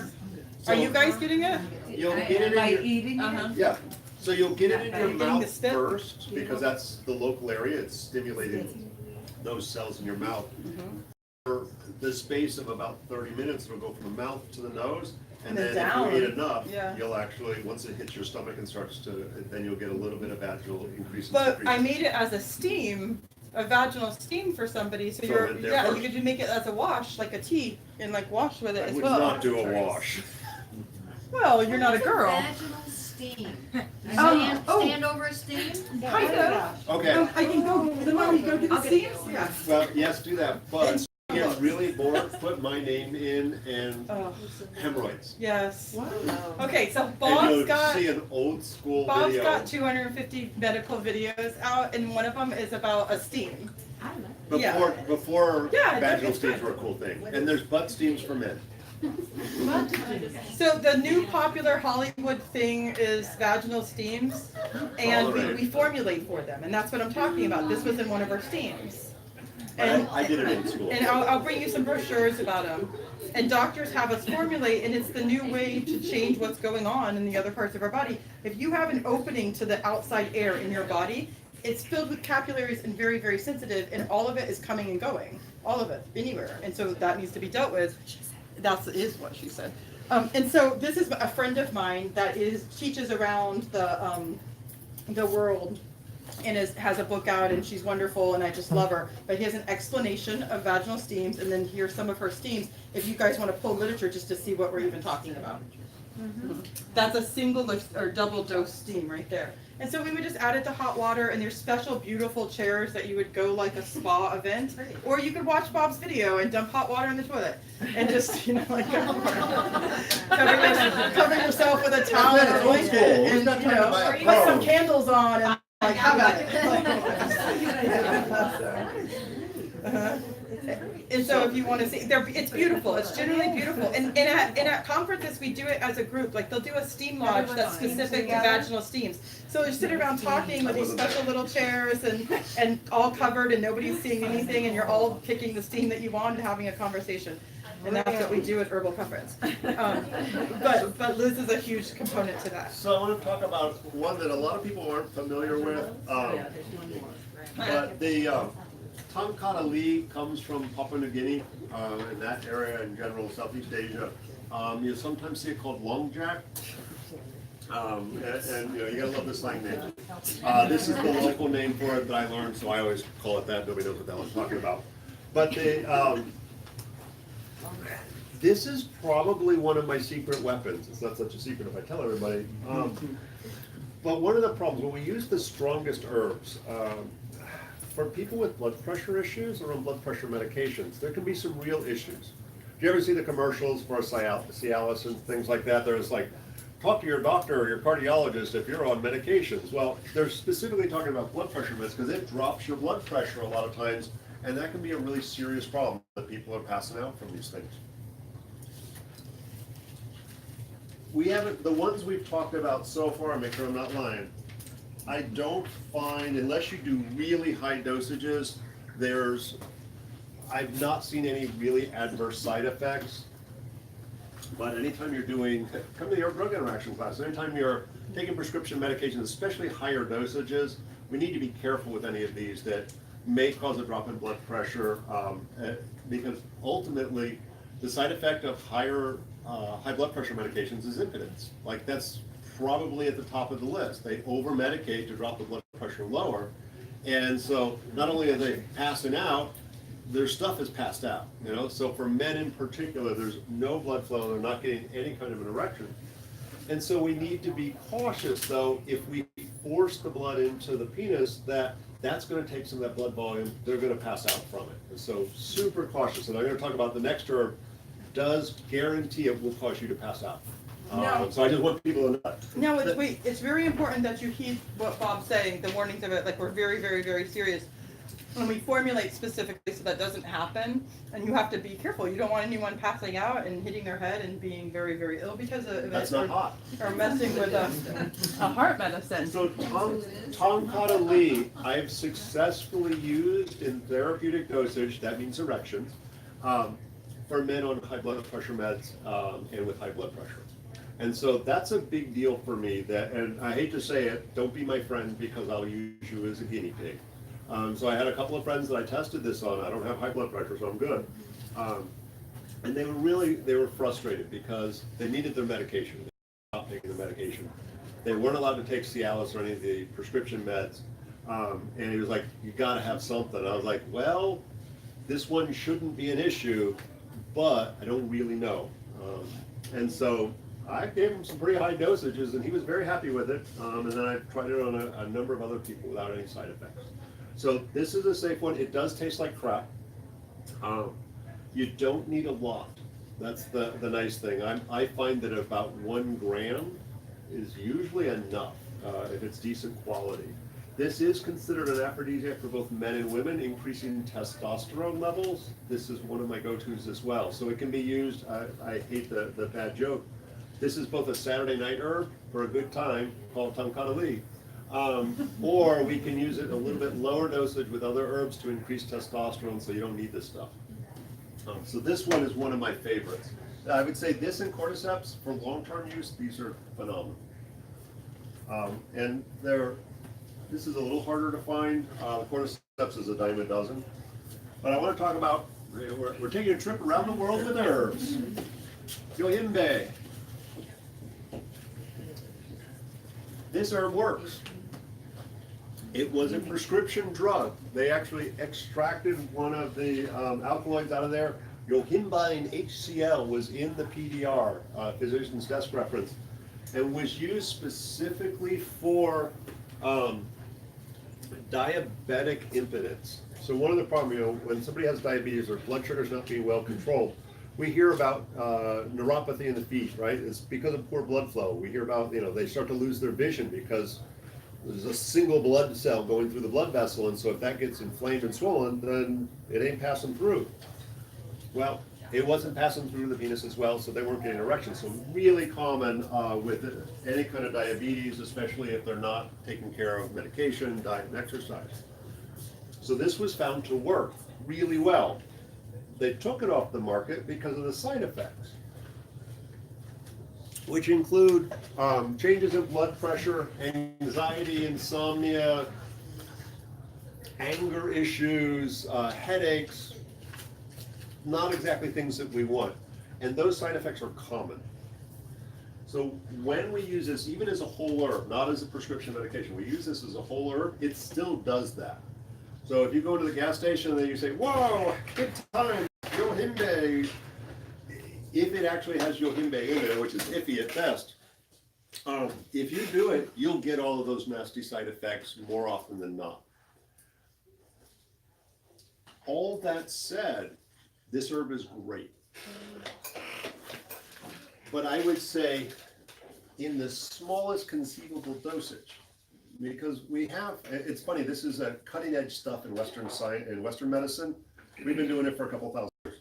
[SPEAKER 1] So
[SPEAKER 2] Are you guys getting it?
[SPEAKER 1] You'll get it in your,
[SPEAKER 4] eating
[SPEAKER 1] yeah, so you'll get it in your
[SPEAKER 2] Are you getting the
[SPEAKER 1] mouth
[SPEAKER 2] spit?
[SPEAKER 1] first, because that's the local area, it's stimulating those cells in your mouth. For the space of about 30 minutes, it'll go from the mouth to the nose, and
[SPEAKER 2] And then
[SPEAKER 1] then if
[SPEAKER 2] down.
[SPEAKER 1] you eat enough,
[SPEAKER 2] Yeah.
[SPEAKER 1] you'll actually, once it hits your stomach and starts to, then you'll get a little bit of vaginal increase in
[SPEAKER 2] But I
[SPEAKER 1] secretion.
[SPEAKER 2] made it as a steam, a vaginal steam for somebody. So
[SPEAKER 1] Throw
[SPEAKER 2] you're,
[SPEAKER 1] it there
[SPEAKER 2] yeah,
[SPEAKER 1] first.
[SPEAKER 2] you could make it as a wash, like a tea, and like wash with it
[SPEAKER 1] I
[SPEAKER 2] as
[SPEAKER 1] would
[SPEAKER 2] well.
[SPEAKER 1] not do a wash.
[SPEAKER 2] Well, you're not a girl.
[SPEAKER 6] Vaginal steam.
[SPEAKER 2] Oh.
[SPEAKER 6] Stand over a steam?
[SPEAKER 2] Kind of.
[SPEAKER 1] Okay,
[SPEAKER 2] I can go, then why don't you go do the steams? Yeah.
[SPEAKER 1] well, yes, do that, but if it gets really bored, put my name in and
[SPEAKER 2] Oh,
[SPEAKER 1] hemorrhoids.
[SPEAKER 2] yes. Okay, so
[SPEAKER 1] And
[SPEAKER 2] Bob's
[SPEAKER 1] you'll
[SPEAKER 2] got.
[SPEAKER 1] see an old school
[SPEAKER 2] Bob's
[SPEAKER 1] video.
[SPEAKER 2] got 250 medical videos out, and one of them is about a steam.
[SPEAKER 1] Before, before
[SPEAKER 2] Yeah,
[SPEAKER 1] vaginal
[SPEAKER 2] it's
[SPEAKER 1] steams
[SPEAKER 2] good.
[SPEAKER 1] were a cool thing, and there's butt steams for men.
[SPEAKER 2] So the new popular Hollywood thing is vaginal steams, and we formulate for them, and that's what I'm talking about. This was in one of our steams. And
[SPEAKER 1] I did it in school.
[SPEAKER 2] and I'll bring you some brochures about them. And doctors have us formulate, and it's the new way to change what's going on in the other parts of our body. If you have an opening to the outside air in your body, it's filled with capillaries and very, very sensitive, and all of it is coming and going, all of it, anywhere. And so that needs to be dealt with. Is what she said. And so this is a friend of mine that teaches around the world, and has a book out, and she's wonderful, and I just love her. But he has an explanation of vaginal steams, and then here's some of her steams, if you guys want to pull literature just to see what we're even talking about. That's a single or double dose steam right there. And so we would just add it to hot water, and there's special beautiful chairs that you would go like a spa event, or you could watch Bob's video and dump hot water in the toilet and just, like cover yourself with a towel and
[SPEAKER 1] That's old school.
[SPEAKER 2] and
[SPEAKER 1] Not trying to buy a
[SPEAKER 2] put some
[SPEAKER 1] pro.
[SPEAKER 2] candles on and like have at it. And so if you want to see, it's beautiful. It's generally beautiful. And at conferences, we do it as a group. Like they'll do a steam lodge that's specific to vaginal steams. So you sit around talking with these special little chairs and all covered, and nobody's seeing anything, and you're all picking the steam that you want and having a conversation. And that's what we do at Herbal Conference. But Liz is a huge component to that.
[SPEAKER 1] So I want to talk about one that a lot of people aren't familiar with. But the Tankata Lee comes from Papua New Guinea, in that area in general, Southeast Asia. You sometimes see it called long jack. And you gotta love the slang name. This is the local name for it that I learned, so I always call it that. Nobody knows what the hell I'm talking about. But this is probably one of my secret weapons. It's not such a secret if I tell everybody. But one of the problems, when we use the strongest herbs, for people with blood pressure issues or on blood pressure medications, there can be some real issues. Do you ever see the commercials for Cialis and things like that? There's like, talk to your doctor or your cardiologist if you're on medications. Well, they're specifically talking about blood pressure meds because it drops your blood pressure a lot of times, and that can be a really serious problem that people are passing out from these things. We haven't, the ones we've talked about so far, make sure I'm not lying, I don't find, unless you do really high dosages, I've not seen any really adverse side effects. But anytime you're doing, come to the drug interaction class, anytime you're taking prescription medications, especially higher dosages, we need to be careful with any of these that may cause a drop in blood pressure, because ultimately the side effect of high blood pressure medications is impotence. Like that's probably at the top of the list. They over-medicate to drop the blood pressure lower, and so not only are they passing out, their stuff is passed out, So for men in particular, there's no blood flow, they're not getting any kind of an erection. And so we need to be cautious, though, if we force the blood into the penis, that's going to take some of that blood volume, they're going to pass out from it. And so super cautious. And I'm going to talk about the next herb, does guarantee it will cause you to pass out.
[SPEAKER 2] No.
[SPEAKER 1] So I just want people to know that.
[SPEAKER 2] No, it's very important that you heed what Bob's saying, the warnings of it, like we're very, very, very serious. When we formulate specifically so that doesn't happen, and you have to be careful. You don't want anyone passing out and hitting their head and being very, very ill because of it.
[SPEAKER 1] That's not hot.
[SPEAKER 2] Or messing with a heart medicine.
[SPEAKER 1] So Tankata Lee, I've successfully used in therapeutic dosage, that means erections, for men on high blood pressure meds and with high blood pressure. And so that's a big deal for me, and I hate to say it, don't be my friend because I'll use you as a guinea pig. So I had a couple of friends that I tested this on. I don't have high blood pressure, so I'm good. And they were frustrated because they needed their medication. They stopped taking the medication. They weren't allowed to take Cialis or any of the prescription meds. And he was like, you gotta have something. I was like, well, this one shouldn't be an issue, but I don't really know. And so I gave him some pretty high dosages and he was very happy with it. And then I tried it on a number of other people without any side effects. So this is a safe one. It does taste like crap. You don't need a lot. That's the nice thing. I find that about 1 gram is usually enough if it's decent quality. This is considered an aphrodisiac for both men and women, increasing testosterone levels. This is one of my go-tos as well. So it can be used, I hate the bad joke. This is both a Saturday night herb for a good time called Tankata Lee. Or we can use it a little bit lower dosage with other herbs to increase testosterone, so you don't need this stuff. So this one is one of my favorites. I would say this and cordyceps for long-term use, these are phenomenal. And this is a little harder to find. Cordyceps is a dime a dozen. But I want to talk about, we're taking a trip around the world with herbs. Yohimbe. This herb works. It was a prescription drug. They actually extracted one of the alkaloids out of there. Yohimbine HCl was in the PDR, physician's desk reference, and was used specifically for diabetic impotence. So one of the problems, when somebody has diabetes or blood sugar's not being well controlled, we hear about neuropathy in the feet, right? It's because of poor blood flow. We hear about, they start to lose their vision because there's a single blood cell going through the blood vessel, and so if that gets inflamed and swollen, then it ain't passing through. Well, it wasn't passing through the penis as well, so they weren't getting erections. So really common with any kind of diabetes, especially if they're not taking care of medication, diet, and exercise. So this was found to work really well. They took it off the market because of the side effects, which include changes in blood pressure, anxiety, insomnia, anger issues, headaches, not exactly things that we want. And those side effects are common. So when we use this, even as a whole herb, not as a prescription medication, we use this as a whole herb, it still does that. So if you go to the gas station and then you say, whoa, good time, Yohimbe, if it actually has Yohimbe in there, which is iffy at best, if you do it, you'll get all of those nasty side effects more often than not. All that said, this herb is great. But I would say in the smallest conceivable dosage, because we have, it's funny, this is a cutting edge stuff in Western science, in Western medicine. We've been doing it for a couple thousand years.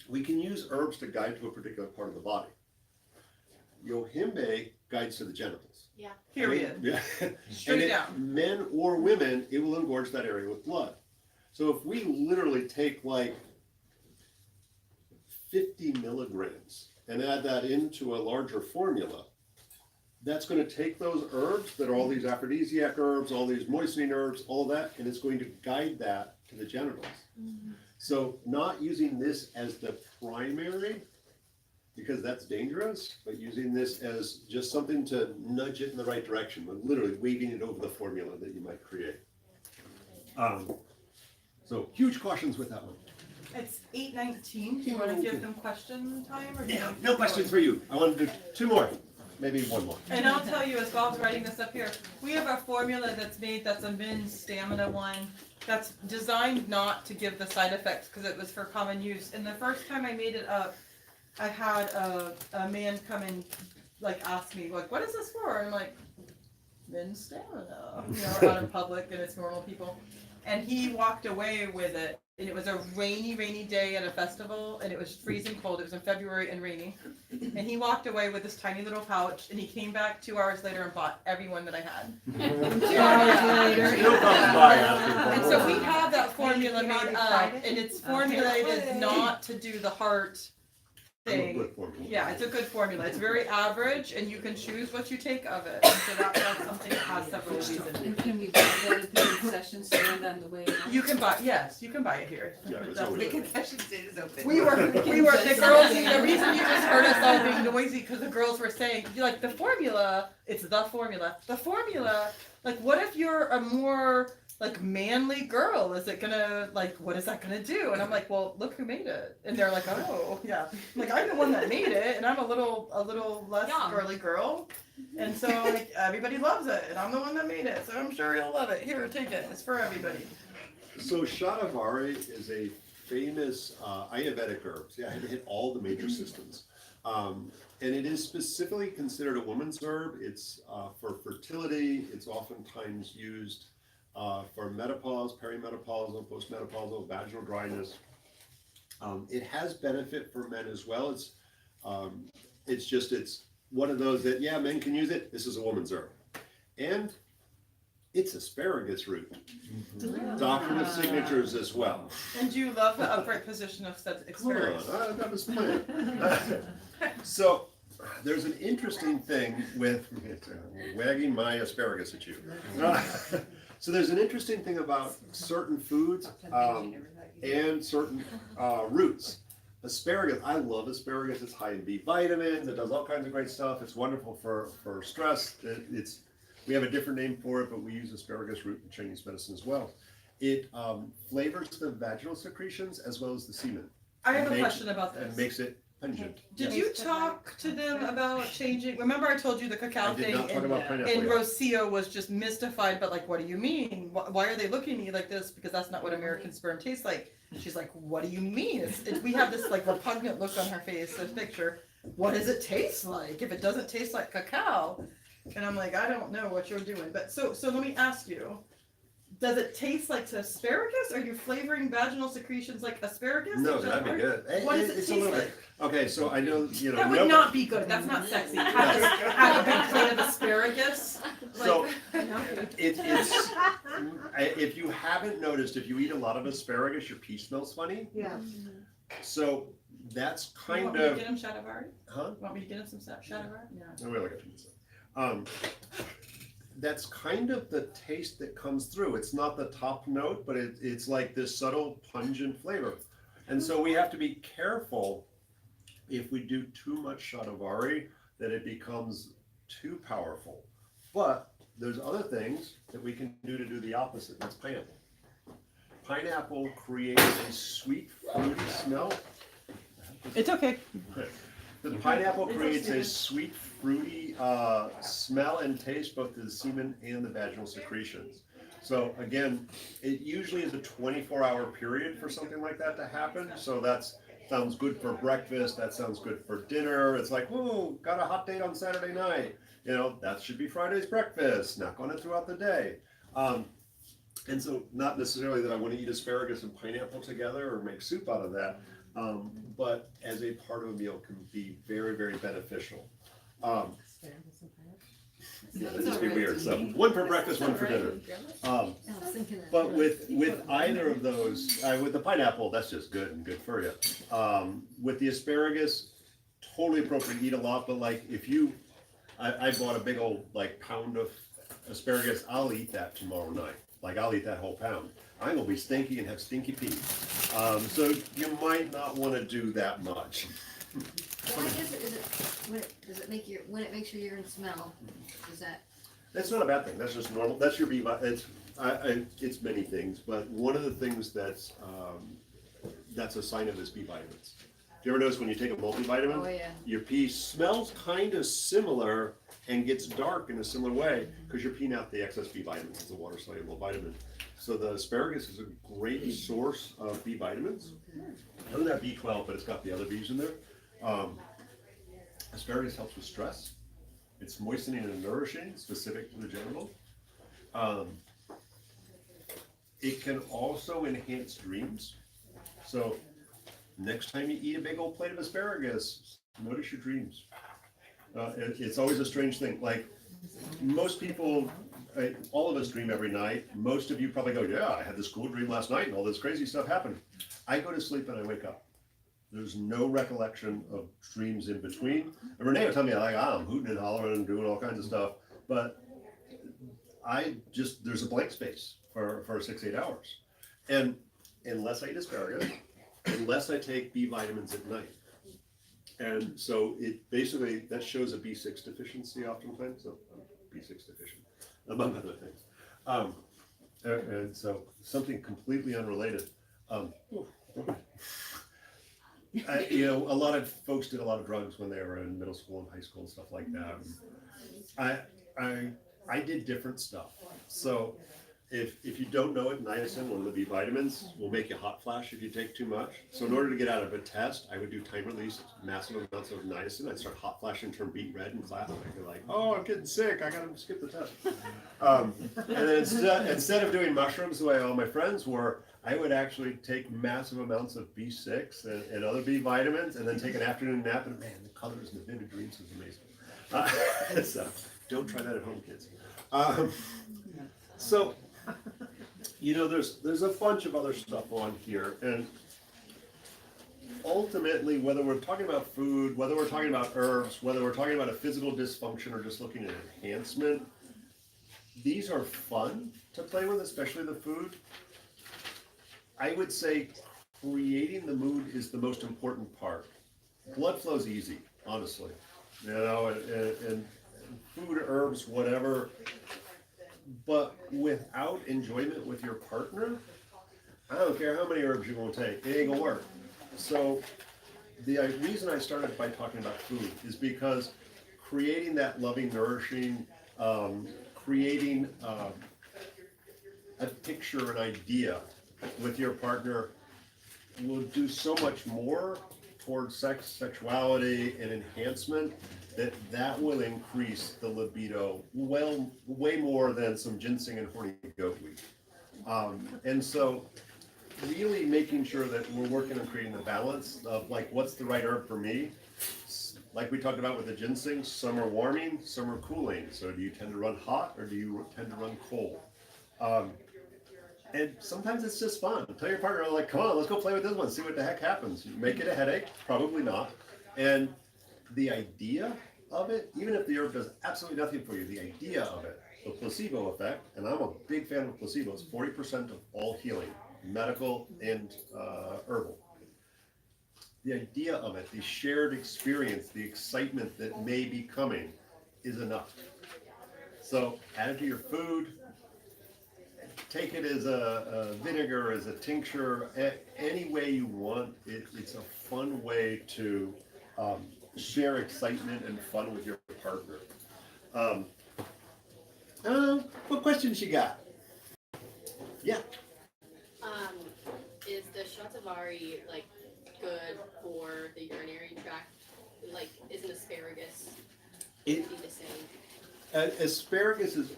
[SPEAKER 1] We can use herbs to guide to a particular part of the body. Yohimbe guides to the genitals.
[SPEAKER 5] Yeah.
[SPEAKER 2] Period.
[SPEAKER 1] Yeah.
[SPEAKER 2] Straight
[SPEAKER 1] and
[SPEAKER 2] down.
[SPEAKER 1] Men or women, it will engorge that area with blood. So if we literally take like 50 milligrams and add that into a larger formula, that's going to take those herbs that are all these aphrodisiac herbs, all these moistening herbs, all that, and it's going to guide that to the genitals. Mm-hmm. So not using this as the primary, because that's dangerous, but using this as just something to nudge it in the right direction, but literally waving it over the formula that you might create. So huge cautions with that one.
[SPEAKER 2] It's 8:19. Do you want to give them question time? Or
[SPEAKER 1] Yeah, no questions for you. I want to do two more, maybe one more.
[SPEAKER 2] And I'll tell you, as Bob's writing this up here, we have a formula that's made, that's a men's stamina one, that's designed not to give the side effects because it was for common use. And the first time I made it up, I had a man come and ask me, what is this for? And I'm like, men's stamina, out in public, and it's normal people. And he walked away with it, and it was a rainy day at a festival, and it was freezing cold. It was in February and rainy. And he walked away with this tiny little pouch, and he came back 2 hours later and bought every one that I had. 2 hours later.
[SPEAKER 1] Still comes by asking for
[SPEAKER 2] And
[SPEAKER 1] more.
[SPEAKER 2] so we have that formula made up, and it's formulated not to do the heart thing.
[SPEAKER 1] Good formula.
[SPEAKER 2] Yeah, it's a good formula. It's very average, and you can choose what you take of it. And so that's something that has several of these in it.
[SPEAKER 6] And can we buy that at the concession stand on the way out?
[SPEAKER 2] You can buy it here.
[SPEAKER 1] Yeah, it's
[SPEAKER 2] That's-
[SPEAKER 1] always-
[SPEAKER 7] The concession stand is open.
[SPEAKER 2] We were, the girls, the reason you just heard us all being noisy, because the girls were saying, the formula, it's the formula. The formula, what if you're a more, manly girl? Is it gonna, what is that gonna do? And I'm like, well, look who made it. And they're like, oh, yeah. I'm the one that made it, and I'm a little less
[SPEAKER 7] Young.
[SPEAKER 2] girly girl. And so, everybody loves it, and I'm the one that made it, so I'm sure you'll love it. Here, take it. It's for everybody.
[SPEAKER 1] So Shatavari is a famous Ayurvedic herb. See, I had to hit all the major systems. And it is specifically considered a woman's herb. It's for fertility. It's oftentimes used for menopause, perimenopausal, postmenopausal, vaginal dryness. It has benefit for men as well. It's one of those that, yeah, men can use it. This is a woman's herb. And It's asparagus root. Doctor with signatures as well.
[SPEAKER 2] And you love the upright position of said asparagus.
[SPEAKER 1] Hold on, that was planned. So there's an interesting thing with wagging my asparagus at you. So there's an interesting thing about certain foods and certain roots. Asparagus, I love asparagus. It's high in B vitamins. It does all kinds of great stuff. It's wonderful for stress. We have a different name for it, but we use asparagus root in Chinese medicine as well. It flavors the vaginal secretions as well as the semen.
[SPEAKER 2] I have a question about this.
[SPEAKER 1] And makes it pungent.
[SPEAKER 2] Did you talk to them about changing? Remember I told you the cacao
[SPEAKER 1] I did
[SPEAKER 2] thing
[SPEAKER 1] not talk about pineapple
[SPEAKER 2] and
[SPEAKER 1] yet.
[SPEAKER 2] Rocio was just mystified, but like, what do you mean? Why are they looking at me like this? Because that's not what American sperm tastes like. She's like, what do you mean? We have this like repugnant look on her face, this picture. What does it taste like? If it doesn't taste like cacao, and I'm like, I don't know what you're doing. But so let me ask you, does it taste like asparagus? Are you flavoring vaginal secretions like asparagus?
[SPEAKER 1] No, that'd be good.
[SPEAKER 2] What does it
[SPEAKER 1] It's a
[SPEAKER 2] taste
[SPEAKER 1] little
[SPEAKER 2] like?
[SPEAKER 1] bit. Okay, so I know,
[SPEAKER 2] That would not be good. That's not sexy. Have a big plate of asparagus.
[SPEAKER 1] So if you haven't noticed, if you eat a lot of asparagus, your pee smells funny.
[SPEAKER 4] Yeah.
[SPEAKER 1] So that's
[SPEAKER 2] You
[SPEAKER 1] kind
[SPEAKER 2] want me to
[SPEAKER 1] of,
[SPEAKER 2] get him Shadavari?
[SPEAKER 1] huh?
[SPEAKER 2] Want me to get him some Shadavari? Yeah.
[SPEAKER 1] Oh, we only got 2 minutes. That's kind of the taste that comes through. It's not the top note, but it's like this subtle pungent flavor. And so we have to be careful if we do too much shatavari that it becomes too powerful. But there's other things that we can do to do the opposite. That's pineapple. Pineapple creates a sweet, fruity smell.
[SPEAKER 2] It's okay.
[SPEAKER 1] The pineapple creates a sweet, fruity smell and taste both to the semen and the vaginal secretions. So again, it usually is a 24-hour period for something like that to happen. So that sounds good for breakfast. That sounds good for dinner. It's like, oh, got a hot date on Saturday night. You know, that should be Friday's breakfast. Snack on it throughout the day. And so not necessarily that I want to eat asparagus and pineapple together or make soup out of that. But as a part of a meal can be very, very beneficial. Yeah, that'd just be weird. So one for breakfast, one for dinner. But with either of those, with the pineapple, that's just good and good for you. With the asparagus, totally appropriate to eat a lot. But like if I bought a big old like pound of asparagus, I'll eat that tomorrow night. Like I'll eat that whole pound. I'm gonna be stinky and have stinky pee. So you might not want to do that much.
[SPEAKER 6] Why does it make when it makes your urine smell? Is that?
[SPEAKER 1] That's not a bad thing. That's just normal. That's your B. It's many things, but one of the things that's a sign of is B vitamins. Do you ever notice when you take a multivitamin,
[SPEAKER 6] Oh yeah.
[SPEAKER 1] your pee smells kind of similar and gets dark in a similar way because you're peeing out the excess B vitamins. It's a water soluble vitamin. So the asparagus is a great source of B vitamins. It doesn't have B12, but it's got the other B's in there. Asparagus helps with stress. It's moistening and nourishing, specific to the genital. It can also enhance dreams. So next time you eat a big old plate of asparagus, notice your dreams. It's always a strange thing. Like most people, all of us dream every night. Most of you probably go, yeah, I had this cool dream last night and all this crazy stuff happened. I go to sleep and I wake up. There's no recollection of dreams in between. And Renee will tell me, like, I'm hooting and hollering and doing all kinds of stuff. But there's a blank space for 6-8 hours. And unless I eat asparagus, unless I take B vitamins at night. And so it basically, that shows a B6 deficiency oftentimes. So I'm B6 deficient, among other things. And so something completely unrelated. A lot of folks did a lot of drugs when they were in middle school and high school and stuff like that. I did different stuff. So if you don't know it, niacin, one of the B vitamins, will make you hot flash if you take too much. So in order to get out of a test, I would do time release, massive amounts of niacin. I'd start hot flashing, turn beet red in class. I'd be like, oh, I'm getting sick. I got to skip the test. And then instead of doing mushrooms the way all my friends were, I would actually take massive amounts of B6 and other B vitamins and then take an afternoon nap. And man, the colors and the vivid dreams was amazing. So don't try that at home, kids. So, you know, there's a bunch of other stuff on here, and ultimately, whether we're talking about food, whether we're talking about herbs, whether we're talking about a physical dysfunction or just looking at enhancement, these are fun to play with, especially the food. I would say creating the mood is the most important part. Blood flow's easy, honestly. You know, and food, herbs, whatever. But without enjoyment with your partner, I don't care how many herbs you're gonna take, it ain't gonna work. So the reason I started by talking about food is because creating that loving, nourishing, creating a picture, an idea with your partner will do so much more towards sex, sexuality, and enhancement that will increase the libido way more than some ginseng and horny goat weed. And so really making sure that we're working on creating the balance of like, what's the right herb for me? Like we talked about with the ginseng, some are warming, some are cooling. So do you tend to run hot or do you tend to run cold? And sometimes it's just fun. Tell your partner, like, come on, let's go play with this one, see what the heck happens. You make it a headache, probably not. And the idea of it, even if the herb does absolutely nothing for you, the idea of it, the placebo effect, and I'm a big fan of placebos, 40% of all healing, medical and herbal. The idea of it, the shared experience, the excitement that may be coming is enough. So add it to your food, take it as a vinegar, as a tincture, any way you want. It's a fun way to share excitement and fun with your partner. What questions you got? Yeah.
[SPEAKER 5] Is the shatavari like good for the urinary tract? Like, isn't asparagus be the same?
[SPEAKER 1] Asparagus is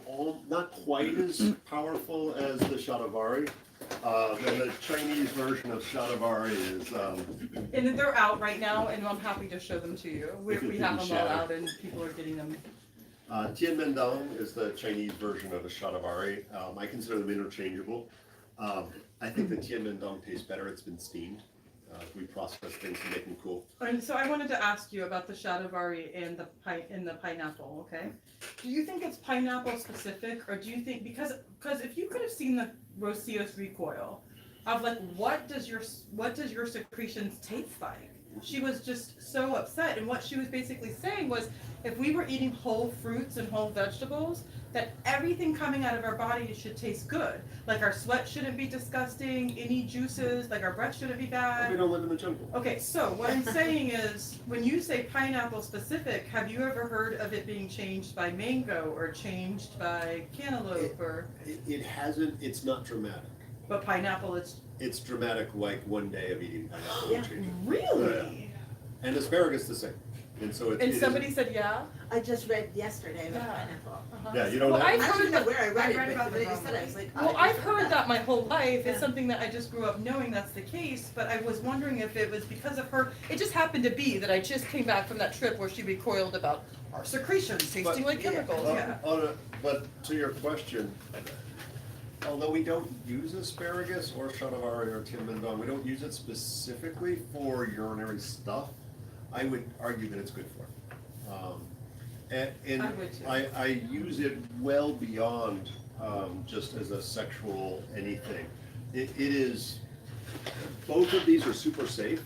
[SPEAKER 1] not quite as powerful as the shatavari. The Chinese version of shatavari is.
[SPEAKER 2] And they're out right now, and I'm happy to show them to you. We have them all out, and people are getting them.
[SPEAKER 1] Tianmendong is the Chinese version of the shatavari. I consider them interchangeable. I think the Tianmendong tastes better. It's been steamed. We process things to make them cool.
[SPEAKER 2] And so I wanted to ask you about the shatavari and the pineapple. Okay, do you think it's pineapple specific, or do you think because if you could have seen the Roseo's recoil of like what does your secretions taste like? She was just so upset, and what she was basically saying was if we were eating whole fruits and whole vegetables, that everything coming out of our body should taste good. Like our sweat shouldn't be disgusting, any juices, like our breath shouldn't be bad.
[SPEAKER 1] We don't live in the jungle.
[SPEAKER 2] Okay, so what I'm saying is, when you say pineapple specific, have you ever heard of it being changed by mango or changed by cantaloupe or?
[SPEAKER 1] It hasn't, it's not dramatic.
[SPEAKER 2] But pineapple,
[SPEAKER 1] It's dramatic like one day of eating pineapple.
[SPEAKER 4] Yeah.
[SPEAKER 1] will change it.
[SPEAKER 2] really?
[SPEAKER 1] And asparagus the same. And so it
[SPEAKER 2] And
[SPEAKER 1] is-
[SPEAKER 2] somebody said, yeah?
[SPEAKER 4] I just read yesterday about
[SPEAKER 2] Yeah.
[SPEAKER 4] pineapple.
[SPEAKER 2] Uh-huh.
[SPEAKER 1] Yeah, you don't
[SPEAKER 2] Well,
[SPEAKER 1] have.
[SPEAKER 2] I've
[SPEAKER 4] I don't
[SPEAKER 2] heard
[SPEAKER 4] know
[SPEAKER 2] that.
[SPEAKER 4] where I read it,
[SPEAKER 2] about
[SPEAKER 4] but
[SPEAKER 2] the
[SPEAKER 4] when you said it, I was like, oh,
[SPEAKER 2] Well,
[SPEAKER 4] I
[SPEAKER 2] I've
[SPEAKER 4] just
[SPEAKER 2] heard
[SPEAKER 4] read
[SPEAKER 2] that my whole life. It's
[SPEAKER 4] Yeah.
[SPEAKER 2] something that I just grew up knowing that's the case, but I was wondering if it was because of her. It just happened to be that I just came back from that trip where she recoiled about our secretions tasting like
[SPEAKER 4] yeah.
[SPEAKER 2] chemicals. Yeah.
[SPEAKER 1] But to your question, although we don't use asparagus or shatavari or tianmendong, we don't use it specifically for urinary stuff. I would argue that it's good for it. And
[SPEAKER 2] I would too.
[SPEAKER 1] I use it well beyond just as a sexual anything. It is, both of these are super safe.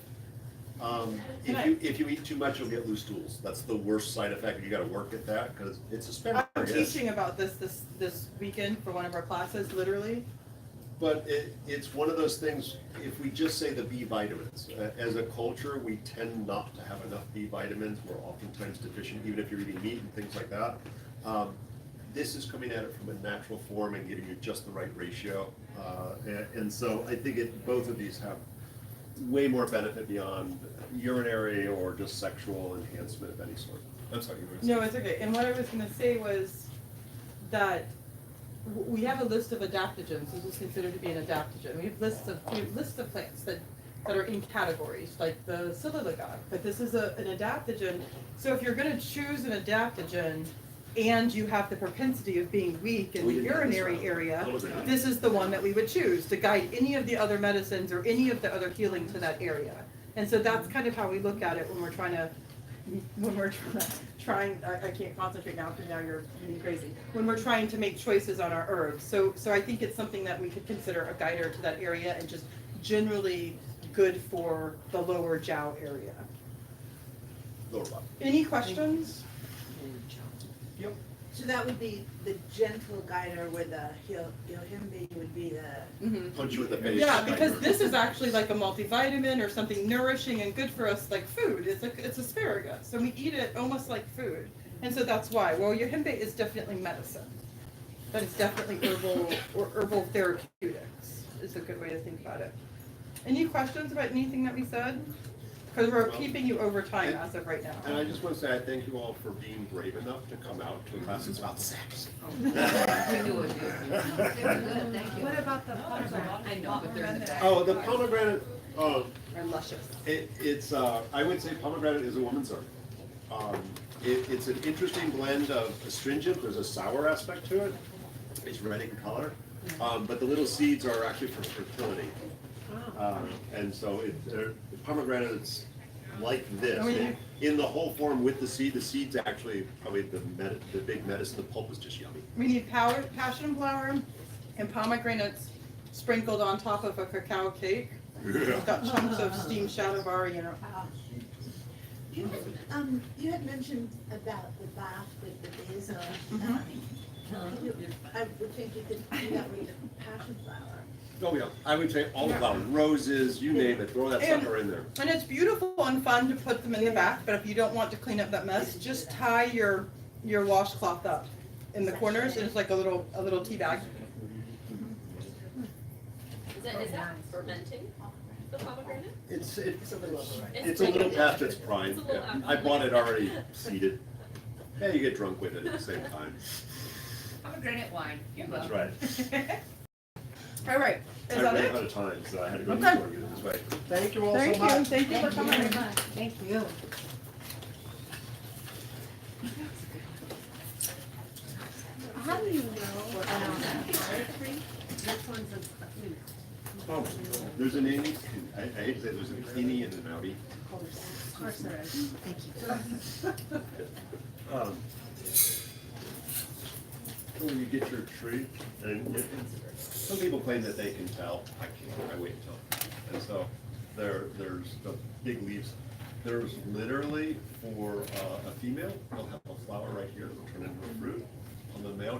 [SPEAKER 1] If you eat too much, you'll get loose stools. That's the worst side effect. You got to work at that because it's asparagus.
[SPEAKER 2] I'm teaching about this weekend for one of our classes, literally.
[SPEAKER 1] But it's one of those things, if we just say the B vitamins, as a culture, we tend not to have enough B vitamins. We're oftentimes deficient, even if you're eating meat and things like that. This is coming at it from a natural form and giving you just the right ratio. And so I think both of these have way more benefit beyond urinary or just sexual enhancement of any sort. I'm sorry, you were
[SPEAKER 2] No, it's okay. And what I was going to say was that we have a list of adaptogens. This is considered to be an adaptogen. We have lists of plants that are in categories, like the silicagog. But this is an adaptogen. So if you're going to choose an adaptogen, and you have the propensity of being weak in
[SPEAKER 1] We
[SPEAKER 2] the
[SPEAKER 1] didn't have this
[SPEAKER 2] urinary
[SPEAKER 1] one.
[SPEAKER 2] area,
[SPEAKER 1] Pomegranate.
[SPEAKER 2] this is the one that we would choose to guide any of the other medicines or any of the other healing to that area. And so that's kind of how we look at it when we're trying, I can't concentrate now because now you're being crazy. When we're trying to make choices on our herbs. So I think it's something that we could consider a guider to that area and just generally good for the lower jiao area.
[SPEAKER 1] Lower body.
[SPEAKER 2] Any questions?
[SPEAKER 9] So that would be the gentle guider where the Yohimbe would be the.
[SPEAKER 2] Mm-hmm.
[SPEAKER 1] Punch you in the face.
[SPEAKER 2] Yeah, because this is actually like a multivitamin or something nourishing and good for us, like food. It's asparagus, so we eat it almost like food, and so that's why. Well, yohimbe is definitely medicine, but it's definitely herbal or herbal therapeutics is a good way to think about it. Any questions about anything that we said? Because we're keeping you over time as of right now.
[SPEAKER 1] And I just want to say I thank you all for being brave enough to come out to a class that's about sex.
[SPEAKER 6] We knew it, dude. They were good, thank you.
[SPEAKER 4] What about the pomegranate?
[SPEAKER 6] I know, but they're in the back.
[SPEAKER 1] Oh, the pomegranate,
[SPEAKER 2] Are luscious.
[SPEAKER 1] it's I would say pomegranate is a woman's herb. It's an interesting blend of astringent, there's a sour aspect to it. It's red in color, but the little seeds are actually for fertility. And so the pomegranate's like this,
[SPEAKER 2] I mean,
[SPEAKER 1] in the whole form with the seed's actually probably the big medicine, the pulp is just yummy.
[SPEAKER 2] We need passion flower and pomegranates sprinkled on top of a cacao cake. It's got chunks of steamed shatavari in it.
[SPEAKER 9] You had mentioned about the bath with the basil. I would think you could do that with the passion flower.
[SPEAKER 1] Oh yeah, I would say all the flowers, roses, you name it, throw that
[SPEAKER 2] And-
[SPEAKER 1] sucker in there.
[SPEAKER 2] And it's beautiful and fun to put them in the bath, but if you don't want to clean up that mess, just tie your washcloth up in the corners, and it's like a little tea bag.
[SPEAKER 5] Is that fermenting the pomegranate?
[SPEAKER 1] It's
[SPEAKER 2] It's a little
[SPEAKER 1] a little past its prime.
[SPEAKER 5] It's a little
[SPEAKER 1] I bought it already seeded. Yeah, you get drunk with it at the same time.
[SPEAKER 7] Pomegranate wine.
[SPEAKER 1] That's right.
[SPEAKER 2] All right, is
[SPEAKER 1] I
[SPEAKER 2] that
[SPEAKER 1] ran
[SPEAKER 2] it?
[SPEAKER 1] out of time, so I had to go to
[SPEAKER 2] Okay.
[SPEAKER 1] the store and get it this way. Thank you all so
[SPEAKER 2] Thank
[SPEAKER 1] much.
[SPEAKER 2] you, thank you for
[SPEAKER 6] Thank you
[SPEAKER 2] coming.
[SPEAKER 6] very much. Thank you.
[SPEAKER 4] How do you know what this one's a flute?
[SPEAKER 1] Oh, there's an innie, I hate to say there's an innie and an outie.
[SPEAKER 4] Of course there is.
[SPEAKER 1] When you get your tree, and some people claim that they can tell, I can't, I wait until. And so there's the big leaves. There's literally for a female, they'll have a flower right here, they'll turn into a fruit. On the male,